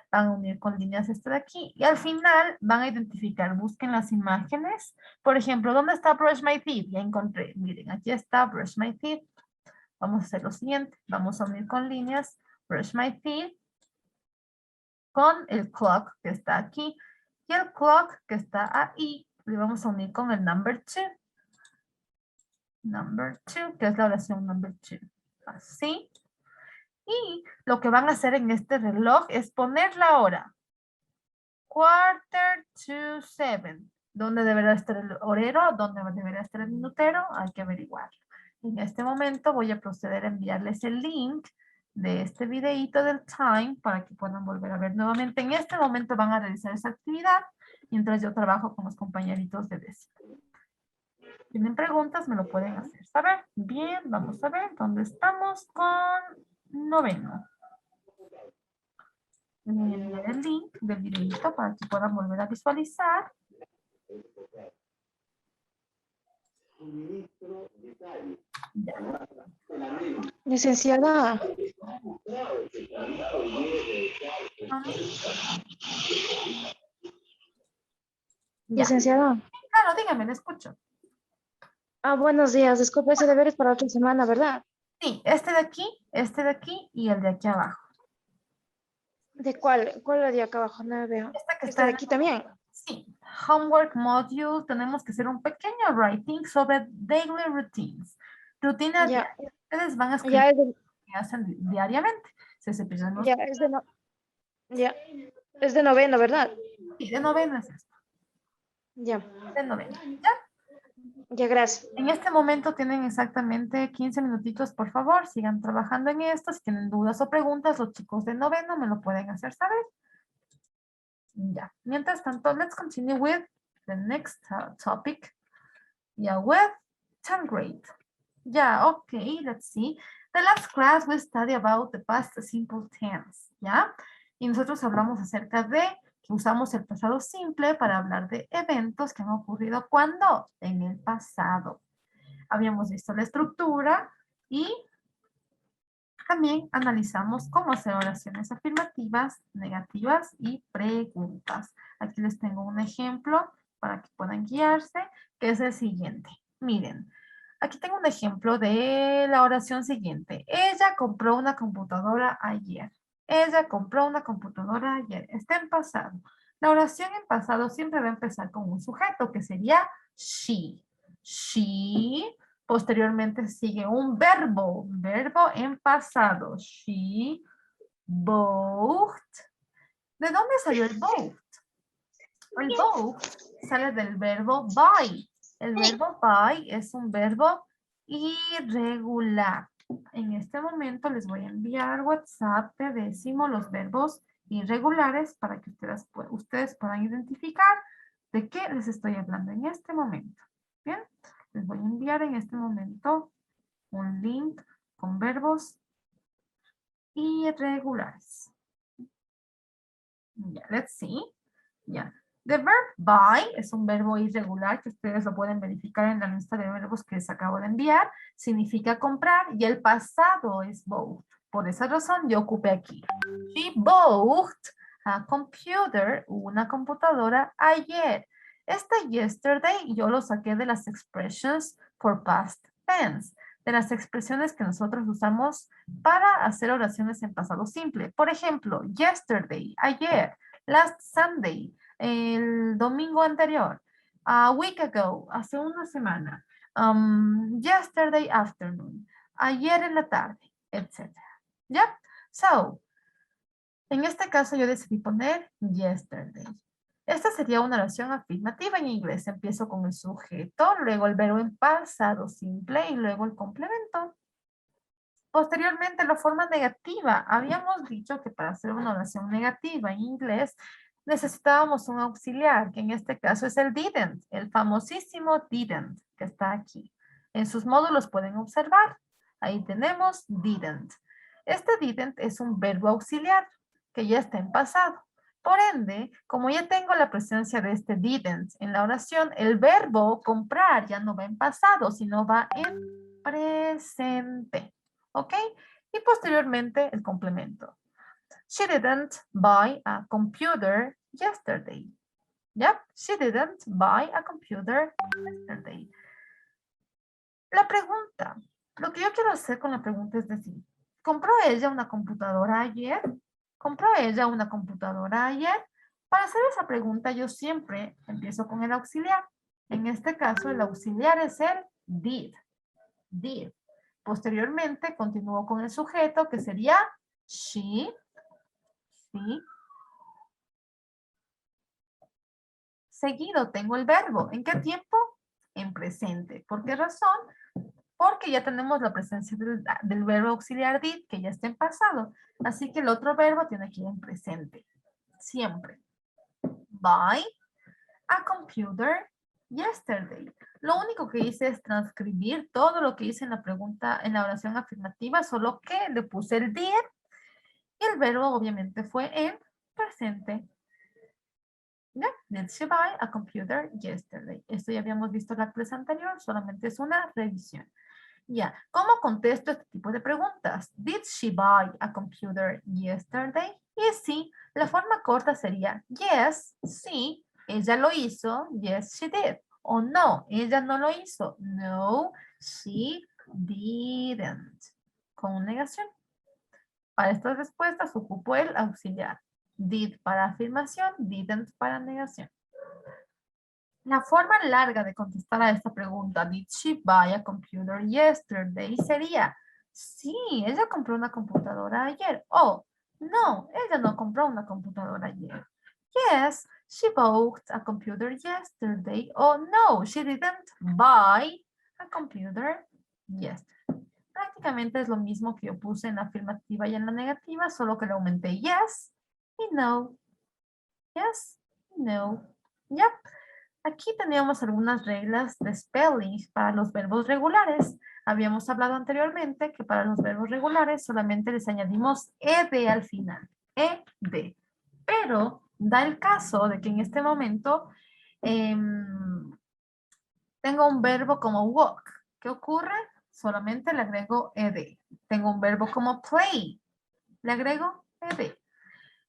Van a unir con líneas esto de aquí. Y al final van a identificar, busquen las imágenes. Por ejemplo, ¿dónde está brush my teeth? Ya encontré. Miren, aquí está brush my teeth. Vamos a hacer lo siguiente. Vamos a unir con líneas brush my teeth con el clock que está aquí. Y el clock que está ahí, le vamos a unir con el number 2. Number 2, que es la oración number 2. Así. Y lo que van a hacer en este reloj es poner la hora. Quarter to 7. ¿Dónde deberá estar el horero? ¿Dónde deberá estar el minutero? Hay que averiguarlo. En este momento voy a proceder a enviarles el link de este videíto del time para que puedan volver a ver nuevamente. En este momento van a realizar esa actividad mientras yo trabajo con los compañeritos de décimo. ¿Tienen preguntas? Me lo pueden hacer saber. Bien, vamos a ver dónde estamos con noveno. Les voy a enviar el link del videito para que puedan volver a visualizar. Licenciada, Ya. licenciada. Claro, dígame, le escucho. Buenos días. Disculpe, ese deber es para otra semana, ¿verdad? Sí, este de aquí y el de aquí abajo. ¿De cuál? ¿Cuál es de acá abajo? No veo. Este que ¿Este de está aquí también? Sí, homework module, tenemos que hacer un pequeño writing sobre daily routines. Rutinas Ya, diarias. Ustedes van a escribir ya lo que hacen diariamente. Se cepillan los ya, es de noveno, ¿verdad? sí, de novena es esto, Ya, de novena. ¿Ya? ya, gracias. En este momento tienen exactamente 15 minutitos, por favor, sigan trabajando en esto. Si tienen dudas o preguntas, los chicos de noveno me lo pueden hacer saber. Ya, mientras tanto, let's continue with the next topic. Yeah, with 10th grade. Yeah, okay, let's see. The last class we studied about the past simple tense, ¿ya? Y nosotros hablamos acerca de que usamos el pasado simple para hablar de eventos que han ocurrido ¿cuándo? En el pasado. Habíamos visto la estructura y también analizamos cómo hacer oraciones afirmativas, negativas y preguntas. Aquí les tengo un ejemplo para que puedan guiarse, que es el siguiente. Miren, aquí tengo un ejemplo de la oración siguiente. Ella compró una computadora ayer. Ella compró una computadora ayer. Está en pasado. La oración en pasado siempre va a empezar con un sujeto que sería she. She. Posteriormente sigue un verbo en pasado. She bought. ¿De dónde salió el bought? El bought sale del verbo buy. El verbo buy es un verbo irregular. En este momento les voy a enviar WhatsApp de décimo los verbos irregulares para que ustedes puedan identificar de qué les estoy hablando en este momento. Bien, les voy a enviar en este momento un link con verbos irregulares. Ya, let's see. Ya. The verb buy es un verbo irregular que ustedes lo pueden verificar en la lista de verbos que les acabo de enviar. Significa comprar y el pasado es bought. Por esa razón yo ocupé aquí. She bought a computer, una computadora, ayer. Este yesterday yo lo saqué de las expressions for past tense, de las expresiones que nosotros usamos para hacer oraciones en pasado simple. Por ejemplo, yesterday, ayer, last Sunday, el domingo anterior, a week ago, hace una semana, yesterday afternoon, ayer en la tarde, etc. ¿Ya? So, en este caso yo decidí poner yesterday. Esta sería una oración afirmativa en inglés. Empiezo con el sujeto, luego el verbo en pasado simple y luego el complemento. Posteriormente, la forma negativa. Habíamos dicho que para hacer una oración negativa en inglés necesitábamos un auxiliar, que en este caso es el didn't, el famosísimo didn't, que está aquí. En sus módulos pueden observar. Ahí tenemos didn't. Este didn't es un verbo auxiliar que ya está en pasado. Por ende, como ya tengo la presencia de este didn't en la oración, el verbo comprar ya no va en pasado, sino va en presente. ¿Ok? Y posteriormente el complemento. She didn't buy a computer yesterday. Yep, she didn't buy a computer yesterday. La pregunta, lo que yo quiero hacer con la pregunta es decir, ¿compró ella una computadora ayer? ¿Compró ella una computadora ayer? Para hacer esa pregunta yo siempre empiezo con el auxiliar. En este caso el auxiliar es el did. Did. Posteriormente continúo con el sujeto que sería she. Seguido tengo el verbo. ¿En qué tiempo? En presente. ¿Por qué razón? Porque ya tenemos la presencia del verbo auxiliar did que ya está en pasado. Así que el otro verbo tiene que ir en presente. Siempre. Buy a computer yesterday. Lo único que hice es transcribir todo lo que hice en la pregunta, en la oración afirmativa, solo que le puse el did y el verbo obviamente fue en presente. ¿Ya? Did she buy a computer yesterday? Esto ya habíamos visto en la clase anterior, solamente es una revisión. Ya, ¿cómo contesto este tipo de preguntas? Did she buy a computer yesterday? Y sí, la forma corta sería yes, sí, ella lo hizo, yes, she did. O no, ella no lo hizo, no, she didn't. Con negación. Para estas respuestas ocupo el auxiliar. Did para afirmación, didn't para negación. La forma larga de contestar a esta pregunta, did she buy a computer yesterday? Sería, sí, ella compró una computadora ayer. O, no, ella no compró una computadora ayer. Yes, she bought a computer yesterday. O, no, she didn't buy a computer yesterday. Prácticamente es lo mismo que yo puse en la afirmativa y en la negativa, solo que le aumenté yes y no. Yes, no. Yep. Aquí teníamos algunas reglas de spelling para los verbos regulares. Habíamos hablado anteriormente que para los verbos regulares solamente les añadimos ed al final. Ed. Pero da el caso de que en este momento tengo un verbo como walk. ¿Qué ocurre? Solamente le agrego ed. Tengo un verbo como play. Le agrego ed.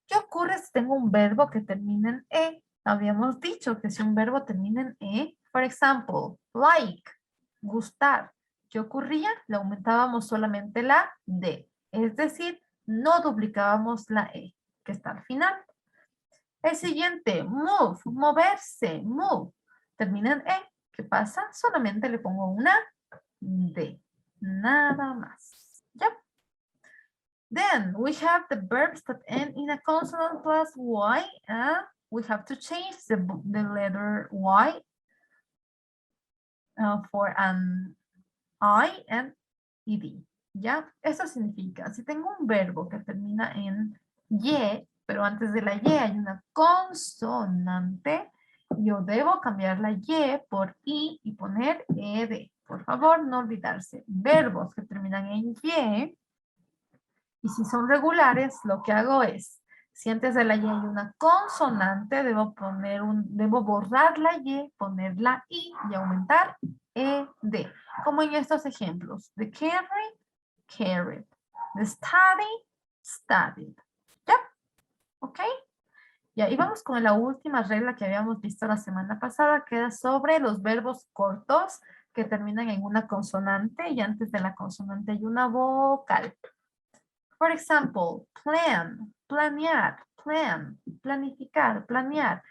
¿Qué ocurre si tengo un verbo que termina en e? Habíamos dicho que si un verbo termina en e, por ejemplo, like, gustar, ¿qué ocurría? Le aumentábamos solamente la d. Es decir, no duplicábamos la e, que está al final. El siguiente, move, moverse, move, termina en e. ¿Qué pasa? Solamente le pongo una d. Nada más. ¿Ya? Then we have the verbs that end in a consonant plus y. We have to change the letter y for an I and ed. ¿Ya? Eso significa, si tengo un verbo que termina en y, pero antes de la y hay una consonante, yo debo cambiar la y por i y poner ed. Por favor, no olvidarse. Verbos que terminan en y si son regulares, lo que hago es, si antes de la y hay una consonante, debo borrar la y, poner la i y aumentar ed. Como en estos ejemplos. The carry, carried. The study, studied. ¿Ya? ¿Ok? Ya, y vamos con la última regla que habíamos visto la semana pasada, que era sobre los verbos cortos que terminan en una consonante y antes de la consonante hay una vocal. For example, plan, planear, plan, planificar, planear.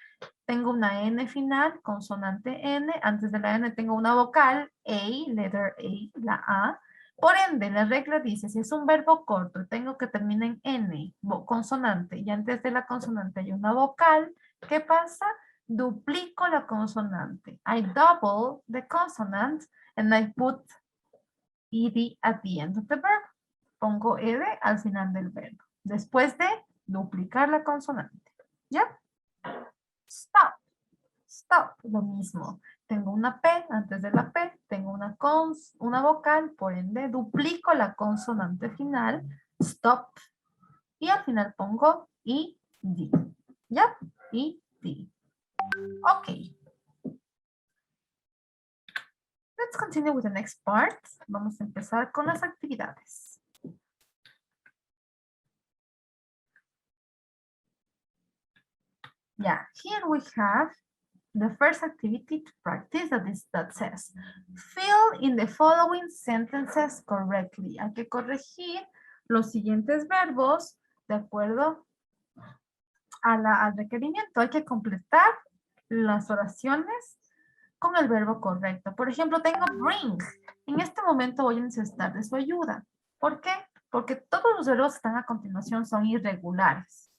Tengo una N final, consonante N. Antes de la N tengo una vocal, A, letter A, la A. Por ende, la regla dice, si es un verbo corto, tengo que terminar en N, consonante, y antes de la consonante hay una vocal, ¿qué pasa? Duplico la consonante. I double the consonant and I put ed at the end of the verb. Pongo ed al final del verbo. Después de duplicar la consonante. ¿Ya? Stop. Stop. Lo mismo. Tengo una P antes de la P. Tengo una vocal. Por ende, duplico la consonante final. Stop. Y al final pongo ed. ¿Ya? Ed. Ok. Let's continue with the next part. Vamos a empezar con las actividades. Yeah, here we have the first activity to practice that says, fill in the following sentences correctly. Hay que corregir los siguientes verbos de acuerdo al requerimiento. Hay que completar las oraciones con el verbo correcto. Por ejemplo, tengo bring. En este momento voy a necesitar de su ayuda. ¿Por qué? Porque todos los verbos que están a continuación son irregulares.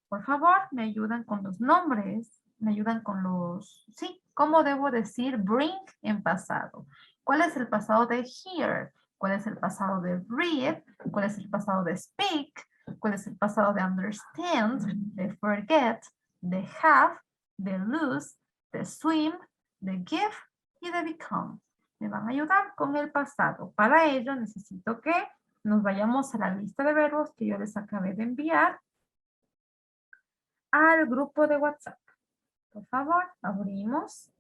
Por favor, me ayudan con los nombres, me ayudan con los... Sí, ¿cómo debo decir bring en pasado? ¿Cuál es el pasado de hear? ¿Cuál es el pasado de read? ¿Cuál es el pasado de speak? ¿Cuál es el pasado de understand? De forget, de have, de lose, de swim, de give y de become. Me van a ayudar con el pasado. Para ello necesito que nos vayamos a la lista de verbos que yo les acabé de enviar al grupo de WhatsApp. Por favor, abrimos.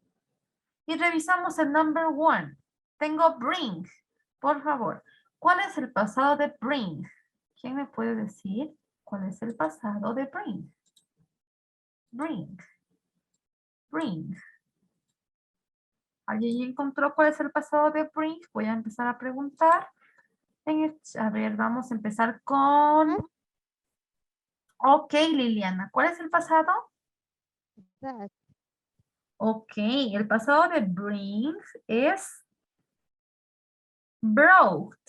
Y revisamos el number 1. Tengo bring. Por favor, ¿cuál es el pasado de bring? ¿Quién me puede decir cuál es el pasado de bring? Bring. Bring. ¿Alguien ya encontró cuál es el pasado de bring? Voy a empezar a preguntar. A ver, vamos a empezar con... Ok, Liliana. ¿Cuál es el pasado? That. Ok, el pasado de bring es brought.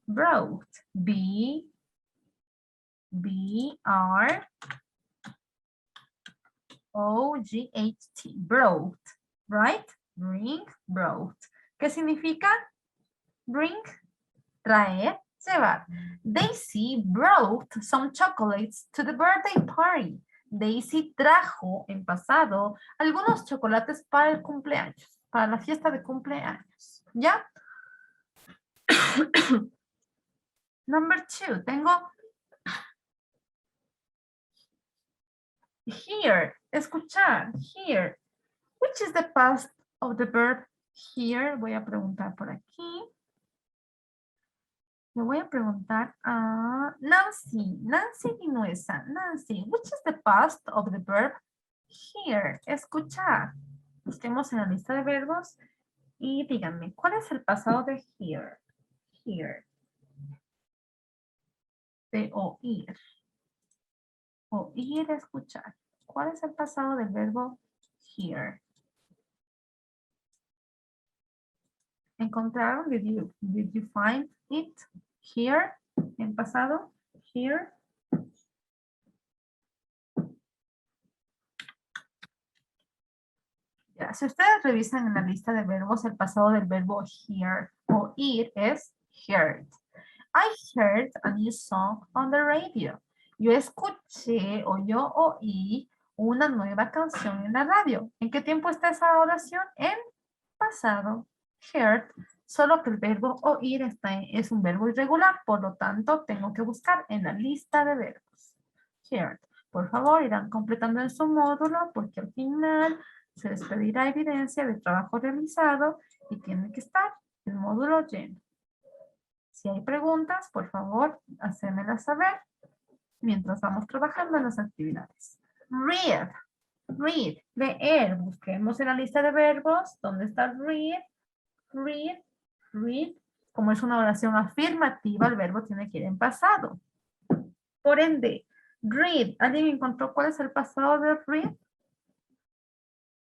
Brought. B-R-O-G-H-T. Brought. Right? Bring, brought. ¿Qué significa? Bring, traer, llevar. Daisy brought some chocolates to the birthday party. Daisy trajo en pasado algunos chocolates para el cumpleaños, para la fiesta de cumpleaños. ¿Ya? Number 2, tengo hear, escuchar, hear. Which is the past of the verb hear? Voy a preguntar por aquí. Le voy a preguntar a Nancy. Nancy Vinuesa. Nancy, which is the past of the verb hear? Escuchar. Busquemos en la lista de verbos y díganme, ¿cuál es el pasado de hear? Hear. De oír. Oír, escuchar. ¿Cuál es el pasado del verbo hear? ¿Encontraron? Did you find it? Here, en pasado, here. Ya, si ustedes revisan en la lista de verbos, el pasado del verbo hear o ir es heard. I heard a new song on the radio. Yo escuché o yo oí una nueva canción en la radio. ¿En qué tiempo está esa oración? En pasado. Heard. Solo que el verbo oír es un verbo irregular, por lo tanto, tengo que buscar en la lista de verbos. Heard. Por favor, irán completando en su módulo, porque al final se les pedirá evidencia de trabajo realizado y tiene que estar el módulo lleno. Si hay preguntas, por favor, hacémelas saber mientras vamos trabajando en las actividades. Read. Read. Leer. Busquemos en la lista de verbos. ¿Dónde está read? Read. Read, como es una oración afirmativa, el verbo tiene que ir en pasado. Por ende, read. ¿Alguien encontró cuál es el pasado de read?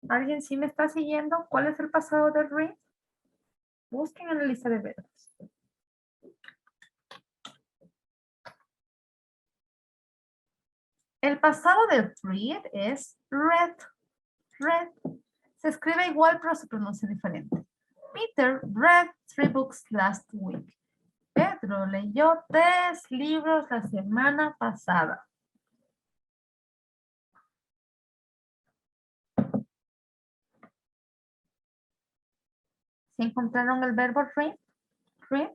¿Alguien sí me está siguiendo? ¿Cuál es el pasado de read? Busquen en la lista de verbos. El pasado de read es read. Read. Se escribe igual, pero se pronuncia diferente. Peter read 3 books last week. Pedro leyó 3 libros la semana pasada. ¿Se encontraron el verbo read? Read.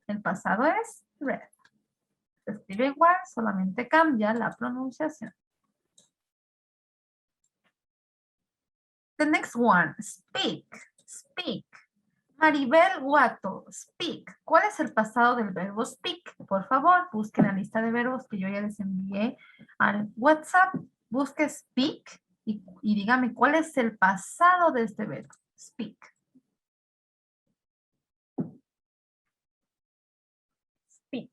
El pasado es read. Se escribe igual, solamente cambia la pronunciación. The next one, speak. Speak. Maribel Guato, speak. ¿Cuál es el pasado del verbo speak? Por favor, busquen la lista de verbos que yo ya les envié al WhatsApp. Busque speak y dígame cuál es el pasado de este verbo. Speak. Speak.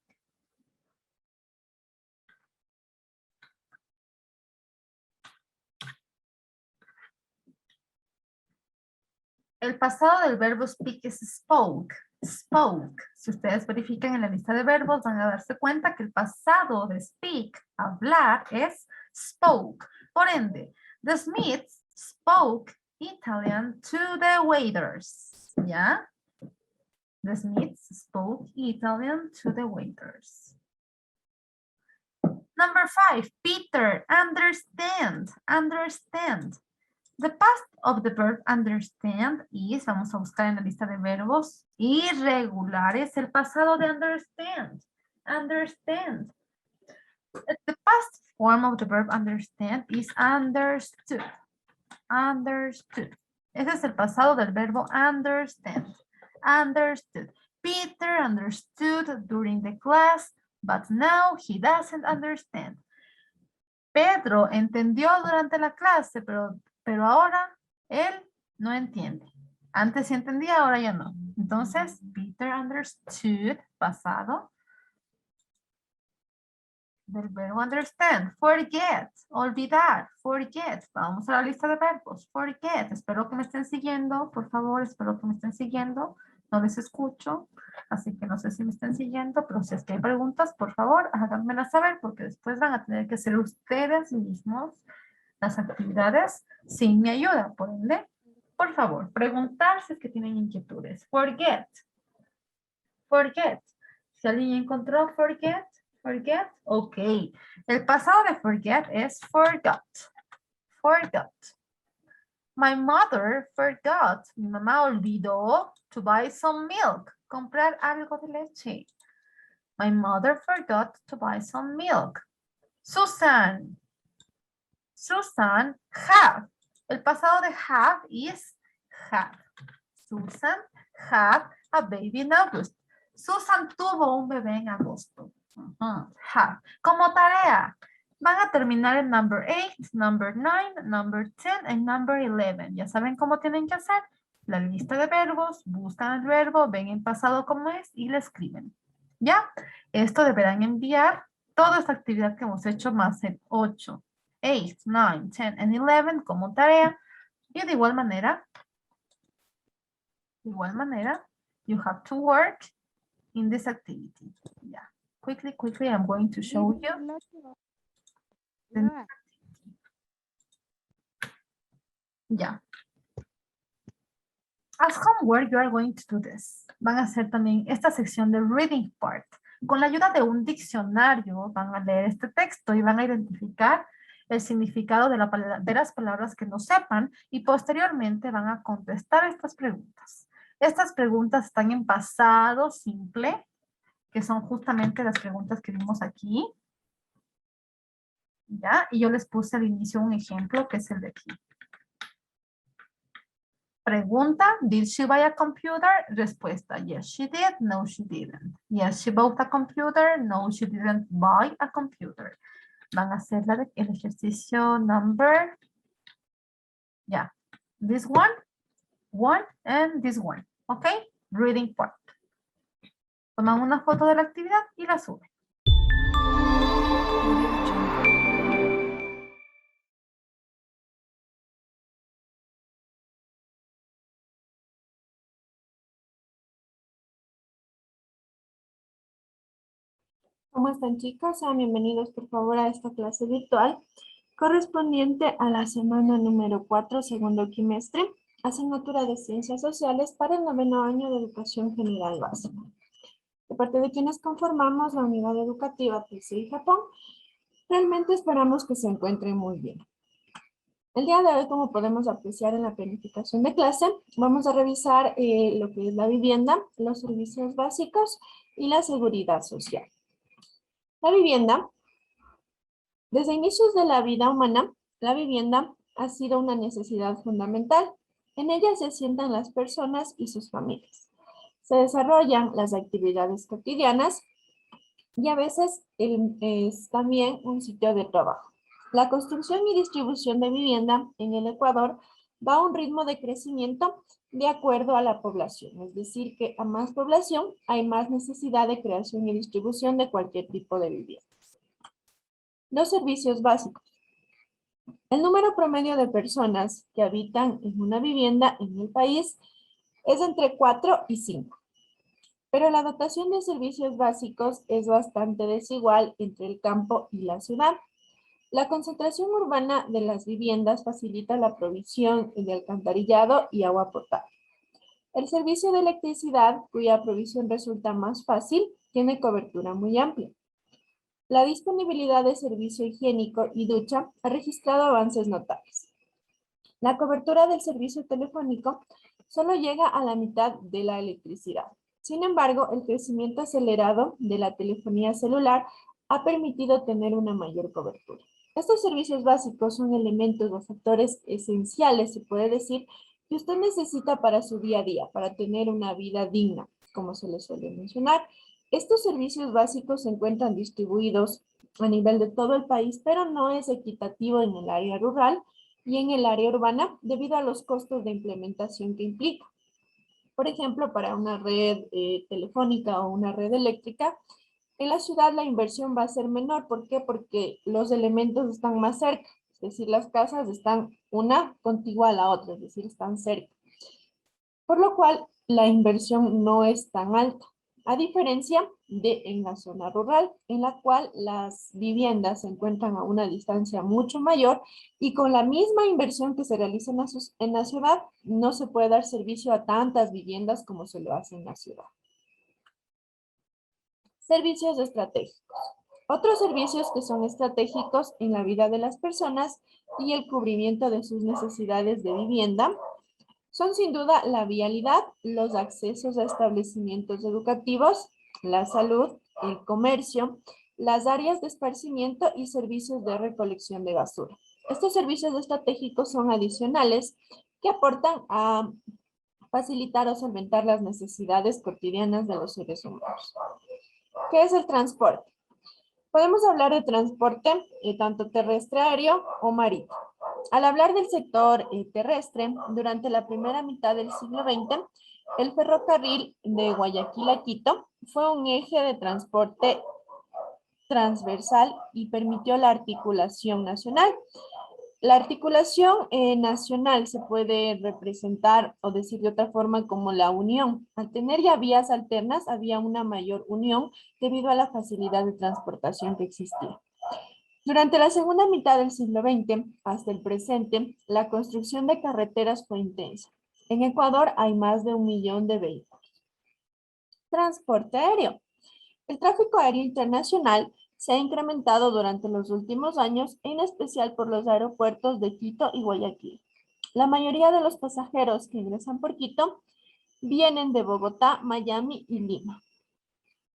El pasado del verbo speak es spoke. Spoke. Si ustedes verifican en la lista de verbos, van a darse cuenta que el pasado de speak, hablar, es spoke. Por ende, the Smiths spoke Italian to the waiters. ¿Ya? The Smiths spoke Italian to the waiters. Number 5, Peter, understand. Understand. The past of the verb understand is, vamos a buscar en la lista de verbos, irregulares, el pasado de understand. Understand. The past form of the verb understand is understood. Understood. Ese es el pasado del verbo understand. Understood. Peter understood during the class, but now he doesn't understand. Pedro entendió durante la clase, pero ahora él no entiende. Antes sí entendía, ahora ya no. Entonces, Peter understood, pasado, del verbo understand. Forget, olvidar, forget. Vamos a la lista de verbos. Forget. Espero que me estén siguiendo, por favor, espero que me estén siguiendo. No les escucho, así que no sé si me están siguiendo, pero si es que hay preguntas, por favor, háganmelas saber, porque después van a tener que hacer ustedes mismos las actividades sin mi ayuda. Por ende, por favor, preguntar si es que tienen inquietudes. Forget. Forget. Si alguien encontró forget, forget, ok. El pasado de forget es forgot. Forgot. My mother forgot. Mi mamá olvidó to buy some milk. Comprar algo de leche. My mother forgot to buy some milk. Susan. Susan have. El pasado de have is had. Susan had a baby in August. Susan tuvo un bebé en agosto. Have. Como tarea, van a terminar en number 8, number 9, number 10 y number 11. Ya saben cómo tienen que hacer. La lista de verbos, buscan el verbo, ven en pasado cómo es y le escriben. ¿Ya? Esto deberán enviar toda esta actividad que hemos hecho más el 8, 8, 9, 10 y 11 como tarea. Y de igual manera, you have to work in this activity. Yeah. Quickly, I'm going to show you. the next activity. Yeah. As homework, you are going to do this. Van a hacer también esta sección de reading part. Con la ayuda de un diccionario van a leer este texto y van a identificar el significado de las palabras que no sepan y posteriormente van a contestar estas preguntas. Estas preguntas están en pasado simple, que son justamente las preguntas que vimos aquí. ¿Ya? Y yo les puse al inicio un ejemplo que es el de aquí. Pregunta, did she buy a computer? Respuesta, yes she did, no she didn't. Yes, she bought a computer, no she didn't buy a computer. Van a hacer el ejercicio number, yeah, this one, and this one, ¿ok? Reading part. Toman una foto de la actividad y la suben. ¿Cómo están, chicos? Sean bienvenidos, por favor, a esta clase virtual correspondiente a la semana número 4, segundo trimestre, asignatura de Ciencias Sociales para el 9º año de Educación General Básica. De parte de quienes conformamos la unidad educativa TCI Japón, realmente esperamos que se encuentren muy bien. El día de hoy, como podemos apreciar en la planificación de clase, vamos a revisar lo que es la vivienda, los servicios básicos y la seguridad social. La vivienda, desde inicios de la vida humana, la vivienda ha sido una necesidad fundamental. En ella se asientan las personas y sus familias. Se desarrollan las actividades cotidianas y a veces es también un sitio de trabajo. La construcción y distribución de vivienda en el Ecuador va a un ritmo de crecimiento de acuerdo a la población. Es decir, que a más población hay más necesidad de creación y distribución de cualquier tipo de vivienda. Los servicios básicos. El número promedio de personas que habitan en una vivienda en el país es entre 4 y 5. Pero la dotación de servicios básicos es bastante desigual entre el campo y la ciudad. La concentración urbana de las viviendas facilita la provisión de alcantarillado y agua potable. El servicio de electricidad, cuya provisión resulta más fácil, tiene cobertura muy amplia. La disponibilidad de servicio higiénico y ducha ha registrado avances notables. La cobertura del servicio telefónico solo llega a la mitad de la electricidad. Sin embargo, el crecimiento acelerado de la telefonía celular ha permitido tener una mayor cobertura. Estos servicios básicos son elementos o factores esenciales, se puede decir, que usted necesita para su día a día, para tener una vida digna, como se les suele mencionar. Estos servicios básicos se encuentran distribuidos a nivel de todo el país, pero no es equitativo en el área rural y en el área urbana debido a los costos de implementación que implica. Por ejemplo, para una red telefónica o una red eléctrica, en la ciudad la inversión va a ser menor. ¿Por qué? Porque los elementos están más cerca, es decir, las casas están una contigua a la otra, es decir, están cerca. Por lo cual, la inversión no es tan alta, a diferencia de en la zona rural, en la cual las viviendas se encuentran a una distancia mucho mayor y con la misma inversión que se realiza en la ciudad, no se puede dar servicio a tantas viviendas como se lo hace en la ciudad. Servicios estratégicos. Otros servicios que son estratégicos en la vida de las personas y el cubrimiento de sus necesidades de vivienda son sin duda la vialidad, los accesos a establecimientos educativos, la salud, el comercio, las áreas de esparcimiento y servicios de recolección de basura. Estos servicios estratégicos son adicionales que aportan a facilitar o solventar las necesidades cotidianas de los seres humanos. ¿Qué es el transporte? Podemos hablar de transporte tanto terrestre, aéreo o marítimo. Al hablar del sector terrestre, durante la primera mitad del siglo XX, el ferrocarril de Guayaquil a Quito fue un eje de transporte transversal y permitió la articulación nacional. La articulación nacional se puede representar o decir de otra forma como la unión. Al tener ya vías alternas, había una mayor unión debido a la facilidad de transportación que existía. Durante la segunda mitad del siglo XX hasta el presente, la construcción de carreteras fue intensa. En Ecuador hay más de 1 millón de vehículos. Transporte aéreo. El tráfico aéreo internacional se ha incrementado durante los últimos años, en especial por los aeropuertos de Quito y Guayaquil. La mayoría de los pasajeros que ingresan por Quito vienen de Bogotá, Miami y Lima.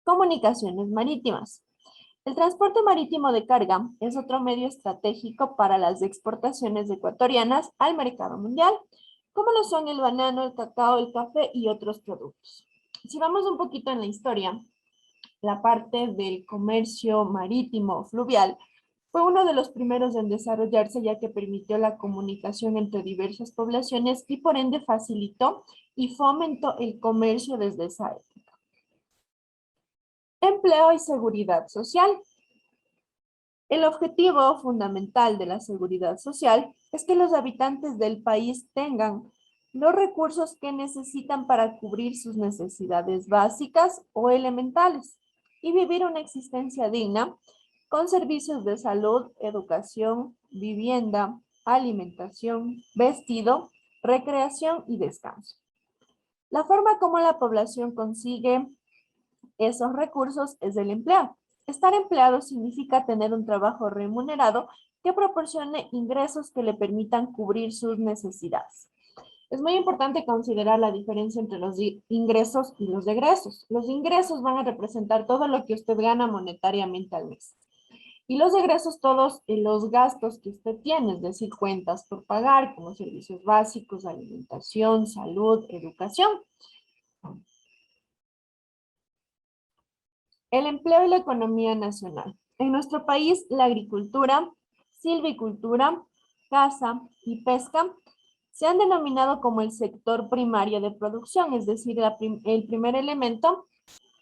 Comunicaciones marítimas. El transporte marítimo de carga es otro medio estratégico para las exportaciones ecuatorianas al mercado mundial, como lo son el banano, el cacao, el café y otros productos. Si vamos un poquito en la historia, la parte del comercio marítimo fluvial fue uno de los primeros en desarrollarse, ya que permitió la comunicación entre diversas poblaciones y por ende facilitó y fomentó el comercio desde esa época. Empleo y seguridad social. El objetivo fundamental de la seguridad social es que los habitantes del país tengan los recursos que necesitan para cubrir sus necesidades básicas o elementales y vivir una existencia digna con servicios de salud, educación, vivienda, alimentación, vestido, recreación y descanso. La forma como la población consigue esos recursos es el empleo. Estar empleado significa tener un trabajo remunerado que proporcione ingresos que le permitan cubrir sus necesidades. Es muy importante considerar la diferencia entre los ingresos y los egresos. Los ingresos van a representar todo lo que usted gana monetariamente al mes. Y los egresos, todos los gastos que usted tiene, es decir, cuentas por pagar, como servicios básicos, alimentación, salud, educación. El empleo y la economía nacional. En nuestro país, la agricultura, silvicultura, caza y pesca se han denominado como el sector primario de producción, es decir, el primer elemento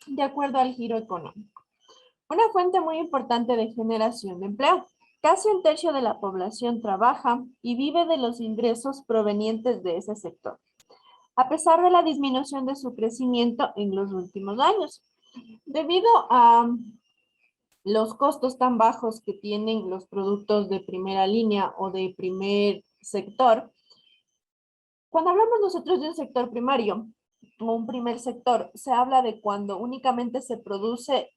de acuerdo al giro económico. Una fuente muy importante de generación de empleo. Casi 1/3 de la población trabaja y vive de los ingresos provenientes de ese sector, a pesar de la disminución de su crecimiento en los últimos años. Debido a los costos tan bajos que tienen los productos de primera línea o de primer sector, cuando hablamos nosotros de un sector primario o un primer sector, se habla de cuando únicamente se produce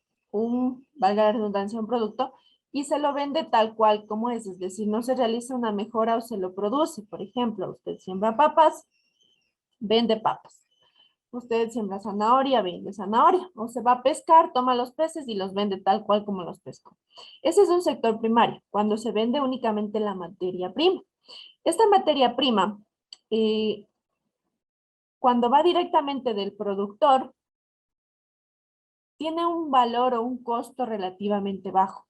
valga la redundancia, un producto y se lo vende tal cual como es decir, no se realiza una mejora o se lo produce. Por ejemplo, usted siembra papas, vende papas. Usted siembra zanahoria, vende zanahoria. O se va a pescar, toma los peces y los vende tal cual como los pescó. Ese es un sector primario, cuando se vende únicamente la materia prima. Esta materia prima, cuando va directamente del productor, tiene un valor o un costo relativamente bajo.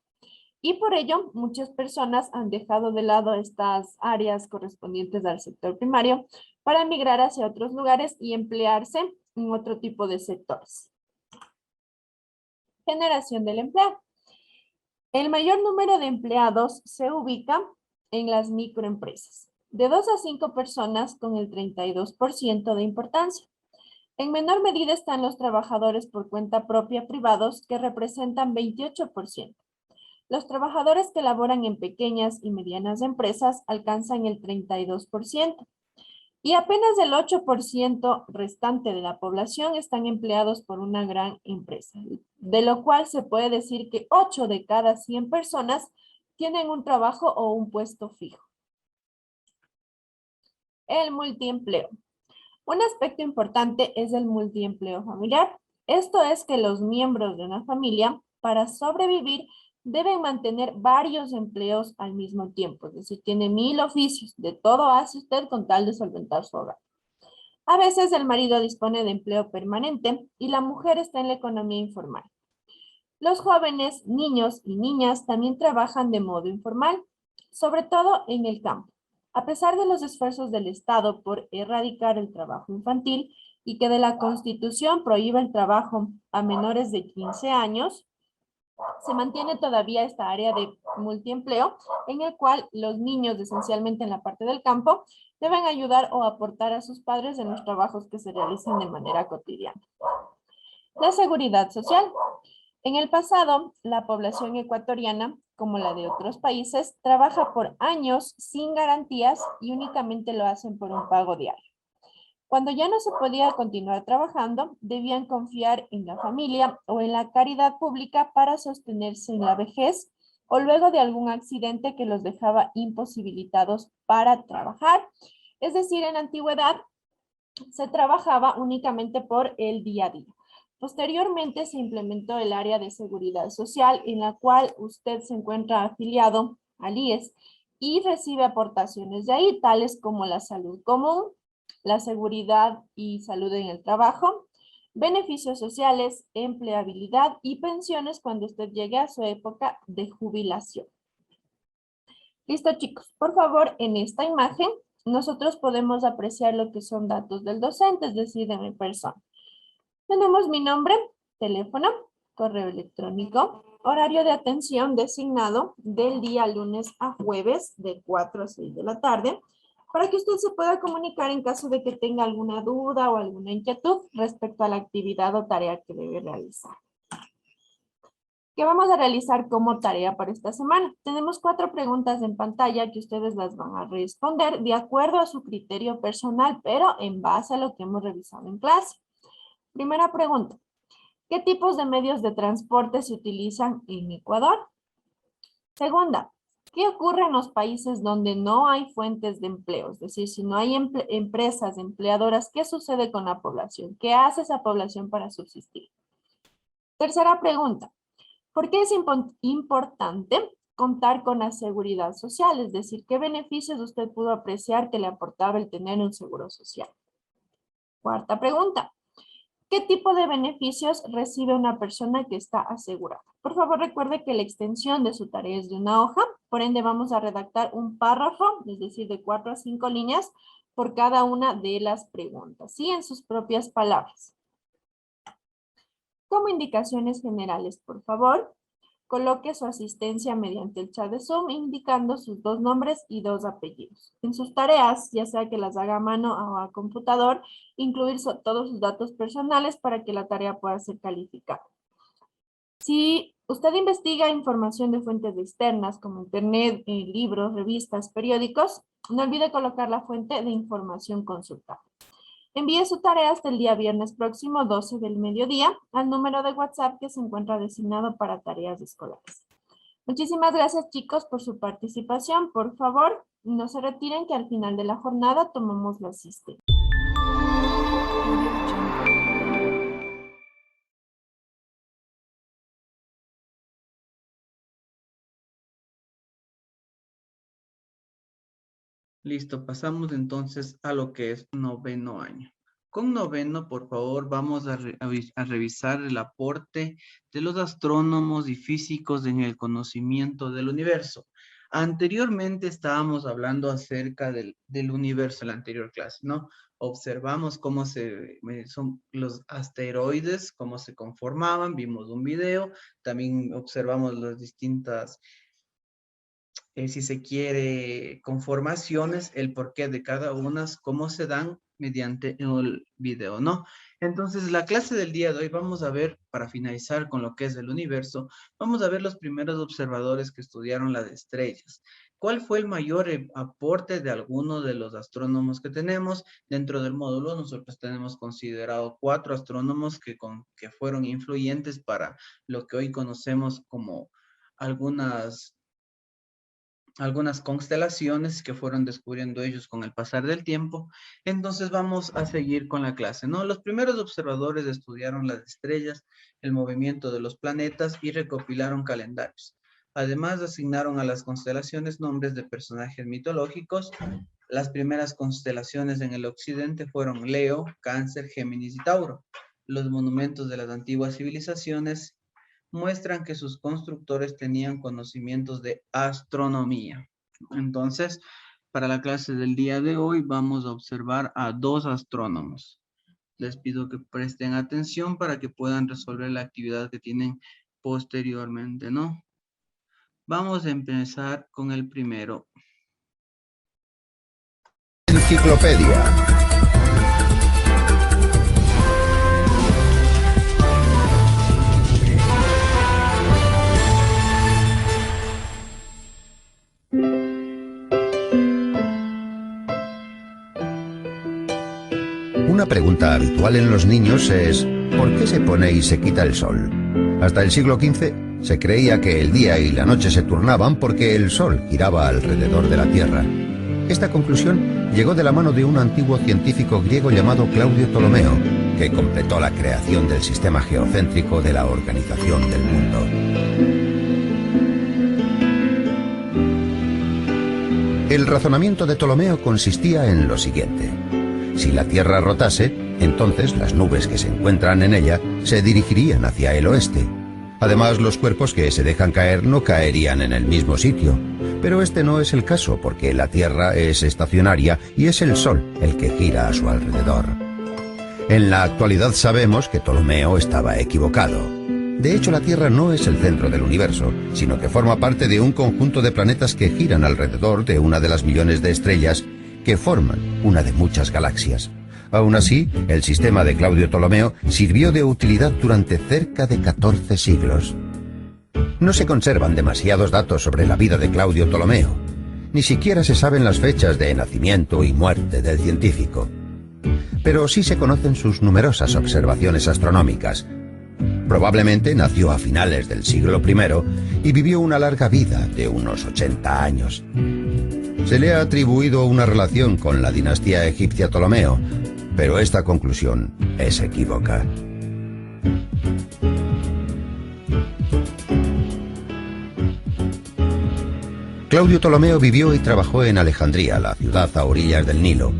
Y por ello, muchas personas han dejado de lado estas áreas correspondientes al sector primario para migrar hacia otros lugares y emplearse en otro tipo de sectores. Generación del empleo. El mayor número de empleados se ubica en las microempresas, de 2 a 5 personas con el 32% de importancia. En menor medida están los trabajadores por cuenta propia privados, que representan 28%. Los trabajadores que laboran en pequeñas y medianas empresas alcanzan el 32%. Y apenas el 8% restante de la población están empleados por una gran empresa, de lo cual se puede decir que 8 de cada 100 personas tienen un trabajo o un puesto fijo. El multiempleo. Un aspecto importante es el multiempleo familiar. Esto es que los miembros de una familia, para sobrevivir, deben mantener varios empleos al mismo tiempo. Es decir, tiene 1000 oficios. De todo hace usted con tal de solventar su hogar. A veces el marido dispone de empleo permanente y la mujer está en la economía informal. Los jóvenes, niños y niñas también trabajan de modo informal, sobre todo en el campo. A pesar de los esfuerzos del Estado por erradicar el trabajo infantil y que de la Constitución prohíbe el trabajo a menores de 15 años, se mantiene todavía esta área de multiempleo en el cual los niños, esencialmente en la parte del campo, deben ayudar o aportar a sus padres en los trabajos que se realizan de manera cotidiana. La seguridad social. En el pasado, la población ecuatoriana, como la de otros países, trabaja por años sin garantías y únicamente lo hacen por un pago diario. Cuando ya no se podía continuar trabajando, debían confiar en la familia o en la caridad pública para sostenerse en la vejez o luego de algún accidente que los dejaba imposibilitados para trabajar. Es decir, en la antigüedad se trabajaba únicamente por el día a día. Posteriormente se implementó el área de seguridad social en la cual usted se encuentra afiliado al IES y recibe aportaciones de ahí, tales como la salud común, la seguridad y salud en el trabajo, beneficios sociales, empleabilidad y pensiones cuando usted llegue a su época de jubilación. Listo, chicos. Por favor, en esta imagen nosotros podemos apreciar lo que son datos del docente, es decir, de mi persona. Tenemos mi nombre, teléfono, correo electrónico, horario de atención designado del día lunes a jueves de 4 a 6 de la tarde, para que usted se pueda comunicar en caso de que tenga alguna duda o alguna inquietud respecto a la actividad o tarea que debe realizar. ¿Qué vamos a realizar como tarea para esta semana? Tenemos 4 preguntas en pantalla que ustedes las van a responder de acuerdo a su criterio personal, pero en base a lo que hemos revisado en clase. Primera pregunta. ¿Qué tipos de medios de transporte se utilizan en Ecuador? Segunda. ¿Qué ocurre en los países donde no hay fuentes de empleo? Es decir, si no hay empresas empleadoras, ¿qué sucede con la población? ¿Qué hace esa población para subsistir? Tercera pregunta. ¿Por qué es importante contar con la seguridad social? Es decir, ¿qué beneficios usted pudo apreciar que le aportaba el tener un seguro social? Cuarta pregunta. ¿Qué tipo de beneficios recibe una persona que está asegurada? Por favor, recuerde que la extensión de su tarea es de una hoja, por ende vamos a redactar un párrafo, es decir, de 4 a 5 líneas por cada una de las preguntas, ¿sí? En sus propias palabras. Como indicaciones generales, por favor, coloque su asistencia mediante el chat de Zoom indicando sus 2 nombres y 2 apellidos. En sus tareas, ya sea que las haga a mano o a computador, incluir todos sus datos personales para que la tarea pueda ser calificada. Si usted investiga información de fuentes externas como internet, libros, revistas, periódicos, no olvide colocar la fuente de información consultada. Envíe su tarea hasta el día viernes próximo, 12 del mediodía, al número de WhatsApp que se encuentra designado para tareas escolares. Muchísimas gracias, chicos, por su participación. Por favor, no se retiren que al final de la jornada tomamos la asistencia. Listo, pasamos entonces a lo que es noveno año. Con noveno, por favor, vamos a revisar el aporte de los astrónomos y físicos en el conocimiento del universo. Anteriormente estábamos hablando acerca del universo en la anterior clase, ¿no? Observamos cómo son los asteroides, cómo se conformaban, vimos un video, también observamos las distintas si se quiere, conformaciones, el porqué de cada una, cómo se dan mediante el video, ¿no? Entonces, la clase del día de hoy vamos a ver, para finalizar con lo que es el universo, vamos a ver los primeros observadores que estudiaron las estrellas. ¿Cuál fue el mayor aporte de alguno de los astrónomos que tenemos? Dentro del módulo nosotros tenemos considerado 4 astrónomos que fueron influyentes para lo que hoy conocemos como algunas constelaciones que fueron descubriendo ellos con el pasar del tiempo. Entonces vamos a seguir con la clase, ¿no? Los primeros observadores estudiaron las estrellas, el movimiento de los planetas y recopilaron calendarios. Además, asignaron a las constelaciones nombres de personajes mitológicos. Las primeras constelaciones en el occidente fueron Leo, Cáncer, Géminis y Tauro. Los monumentos de las antiguas civilizaciones muestran que sus constructores tenían conocimientos de astronomía. Entonces, para la clase del día de hoy vamos a observar a 2 astrónomos. Les pido que presten atención para que puedan resolver la actividad que tienen posteriormente, ¿no? Vamos a empezar con el primero. Enciclopedia. Una pregunta habitual en los niños es ¿por qué se pone y se quita el sol? Hasta el siglo XV se creía que el día y la noche se turnaban porque el sol giraba alrededor de la Tierra. Esta conclusión llegó de la mano de un antiguo científico griego llamado Claudio Ptolomeo, que completó la creación del sistema geocéntrico de la organización del mundo. El razonamiento de Ptolomeo consistía en lo siguiente. Si la Tierra rotase, entonces las nubes que se encuentran en ella se dirigirían hacia el oeste. Además, los cuerpos que se dejan caer no caerían en el mismo sitio. Pero este no es el caso, porque la Tierra es estacionaria y es el Sol el que gira a su alrededor. En la actualidad sabemos que Ptolomeo estaba equivocado. De hecho, la Tierra no es el centro del universo, sino que forma parte de un conjunto de planetas que giran alrededor de una de las millones de estrellas que forman una de muchas galaxias. Aún así, el sistema de Claudio Ptolomeo sirvió de utilidad durante cerca de 14 siglos. No se conservan demasiados datos sobre la vida de Claudio Ptolomeo. Ni siquiera se saben las fechas de nacimiento y muerte del científico. Pero sí se conocen sus numerosas observaciones astronómicas. Probablemente nació a finales del siglo I y vivió una larga vida de unos 80 años. Se le ha atribuido una relación con la dinastía egipcia Ptolomeo, pero esta conclusión es equívoca. Claudio Ptolomeo vivió y trabajó en Alejandría, la ciudad a orillas del Nilo.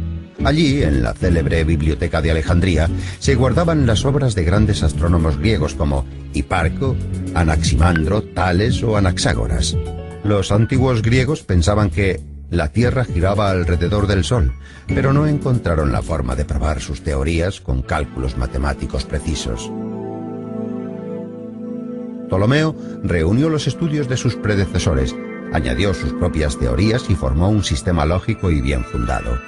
Allí, en la célebre Biblioteca de Alejandría, se guardaban las obras de grandes astrónomos griegos como Hiparco, Anaximandro, Tales o Anaxágoras. Los antiguos griegos pensaban que la Tierra giraba alrededor del Sol, pero no encontraron la forma de probar sus teorías con cálculos matemáticos precisos. Ptolomeo reunió los estudios de sus predecesores, añadió sus propias teorías y formó un sistema lógico y bien fundado.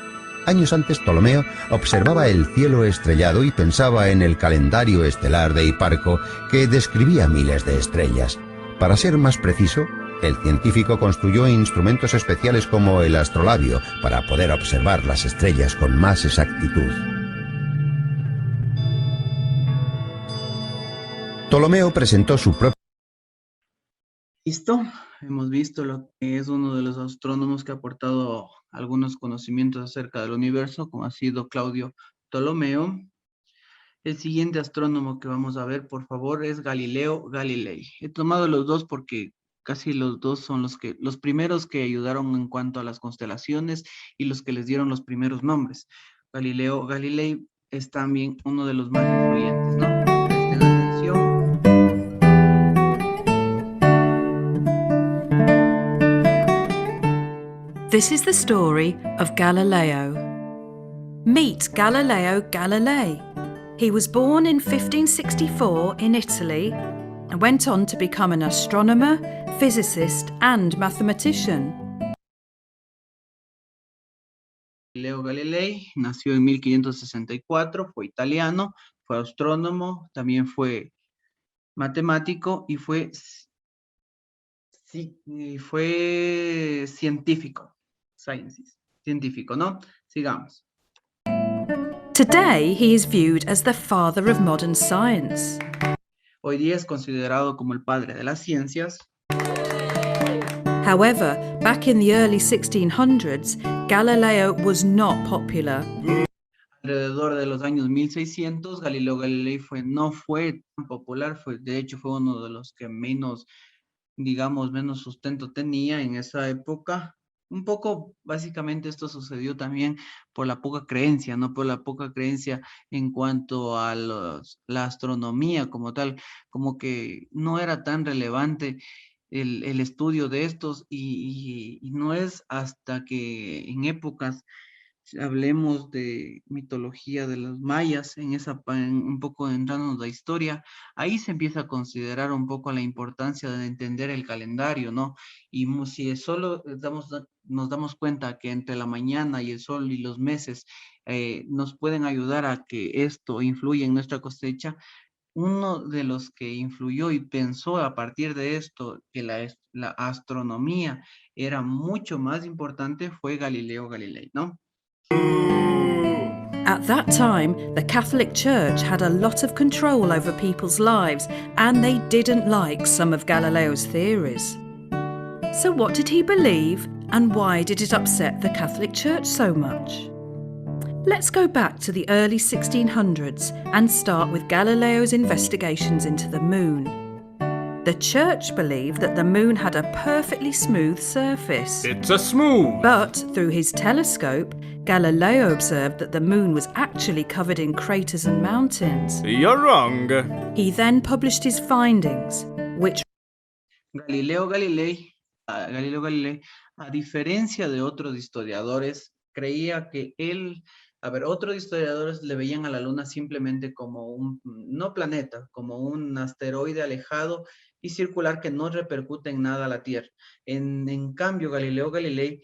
Años antes, Ptolomeo observaba el cielo estrellado y pensaba en el calendario estelar de Hiparco, que describía miles de estrellas. Para ser más preciso, el científico construyó instrumentos especiales como el astrolabio para poder observar las estrellas con más exactitud. Ptolomeo presentó su propio... ¿Listo? Hemos visto lo que es uno de los astrónomos que ha aportado algunos conocimientos acerca del universo, como ha sido Claudio Ptolomeo. El siguiente astrónomo que vamos a ver, por favor, es Galileo Galilei. He tomado los dos porque casi los dos son los primeros que ayudaron en cuanto a las constelaciones y los que les dieron los primeros nombres. Galileo Galilei es también uno de los más influyentes, ¿no? Presten atención. This is the story of Galileo. Meet Galileo Galilei. He was born in 1564 in Italy and went on to become an astronomer, physicist and mathematician. Galileo Galilei nació en 1564, fue italiano, fue astrónomo, también fue matemático y fue científico. Científico, ¿no? Sigamos. Today he is viewed as the father of modern science. Hoy día es considerado como el padre de las ciencias. However, back in the early 1600s, Galileo was not popular. Alrededor de los años 1600, Galileo Galilei no fue tan popular, de hecho fue uno de los que menos sustento tenía en esa época. Un poco, básicamente, esto sucedió también por la poca creencia, ¿no? Por la poca creencia en cuanto a la astronomía como tal, como que no era tan relevante el estudio de estos y no es hasta que en épocas, hablemos de mitología de los mayas, un poco entrando en la historia, ahí se empieza a considerar un poco la importancia de entender el calendario, ¿no? Y si solo nos damos cuenta que entre la mañana y el sol y los meses nos pueden ayudar a que esto influya en nuestra cosecha, uno de los que influyó y pensó a partir de esto que la astronomía era mucho más importante fue Galileo Galilei, ¿no? At that time, the Catholic Church had a lot of control over people's lives, and they didn't like some of Galileo's theories. So what did he believe, and why did it upset the Catholic Church so much? Let's go back to the early 1600s and start with Galileo's investigations into the moon. The church believed that the moon had a perfectly smooth surface. It's a smooth. But through his telescope, Galileo observed that the moon was actually covered in craters and mountains. You're wrong. He then published his findings, which Galileo Galilei, a diferencia de otros historiadores, creía que otros historiadores le veían a la luna simplemente como no planeta, como un asteroide alejado y circular que no repercute en nada a la Tierra. En cambio, Galileo Galilei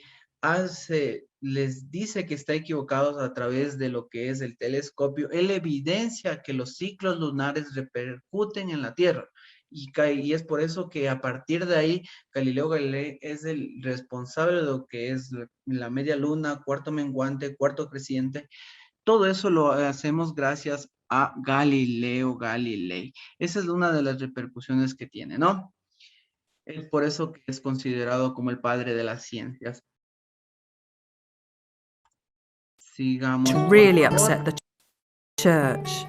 les dice que está equivocado a través de lo que es el telescopio. Él evidencia que los ciclos lunares repercuten en la Tierra. Y es por eso que a partir de ahí, Galileo Galilei es el responsable de lo que es la media luna, cuarto menguante, cuarto creciente. Todo eso lo hacemos gracias a Galileo Galilei. Esa es una de las repercusiones que tiene, ¿no? Es por eso que es considerado como el padre de las ciencias. Sigamos. really upset the church.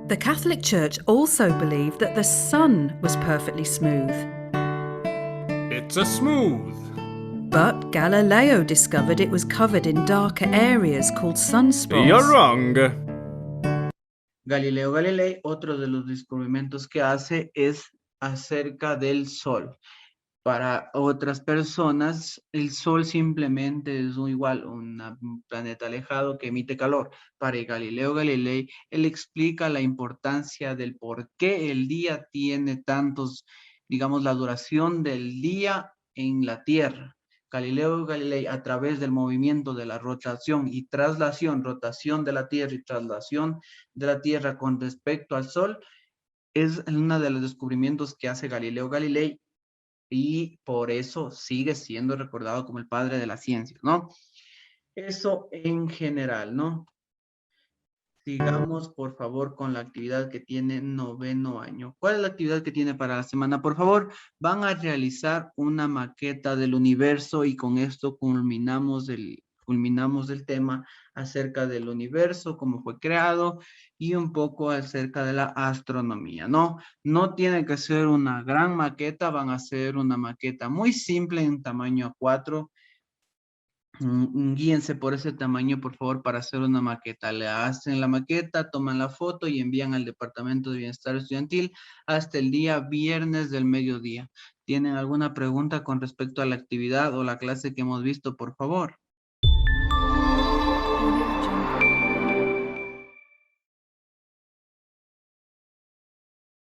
The Catholic Church also believed that the sun was perfectly smooth. It's a smooth. But Galileo discovered it was covered in darker areas called sunspots. You're wrong. Galileo Galilei, otro de los descubrimientos que hace es acerca del sol. Para otras personas, el sol simplemente es igual un planeta alejado que emite calor. Para Galileo Galilei, él explica la importancia del por qué el día tiene la duración del día en la Tierra. Galileo Galilei, a través del movimiento de la rotación y traslación, rotación de la Tierra y traslación de la Tierra con respecto al Sol, es uno de los descubrimientos que hace Galileo Galilei y por eso sigue siendo recordado como el padre de la ciencia, ¿no? Eso en general, ¿no? Sigamos, por favor, con la actividad que tiene 9º año. ¿Cuál es la actividad que tiene para la semana? Por favor, van a realizar una maqueta del universo y con esto culminamos culminamos el tema acerca del universo, cómo fue creado y un poco acerca de la astronomía, ¿no? No tiene que ser una gran maqueta, van a ser una maqueta muy simple en tamaño A4. Guíense por ese tamaño, por favor, para hacer una maqueta. Le hacen la maqueta, toman la foto y envían al Departamento de Bienestar Estudiantil hasta el día viernes del mediodía. ¿Tienen alguna pregunta con respecto a la actividad o la clase que hemos visto, por favor?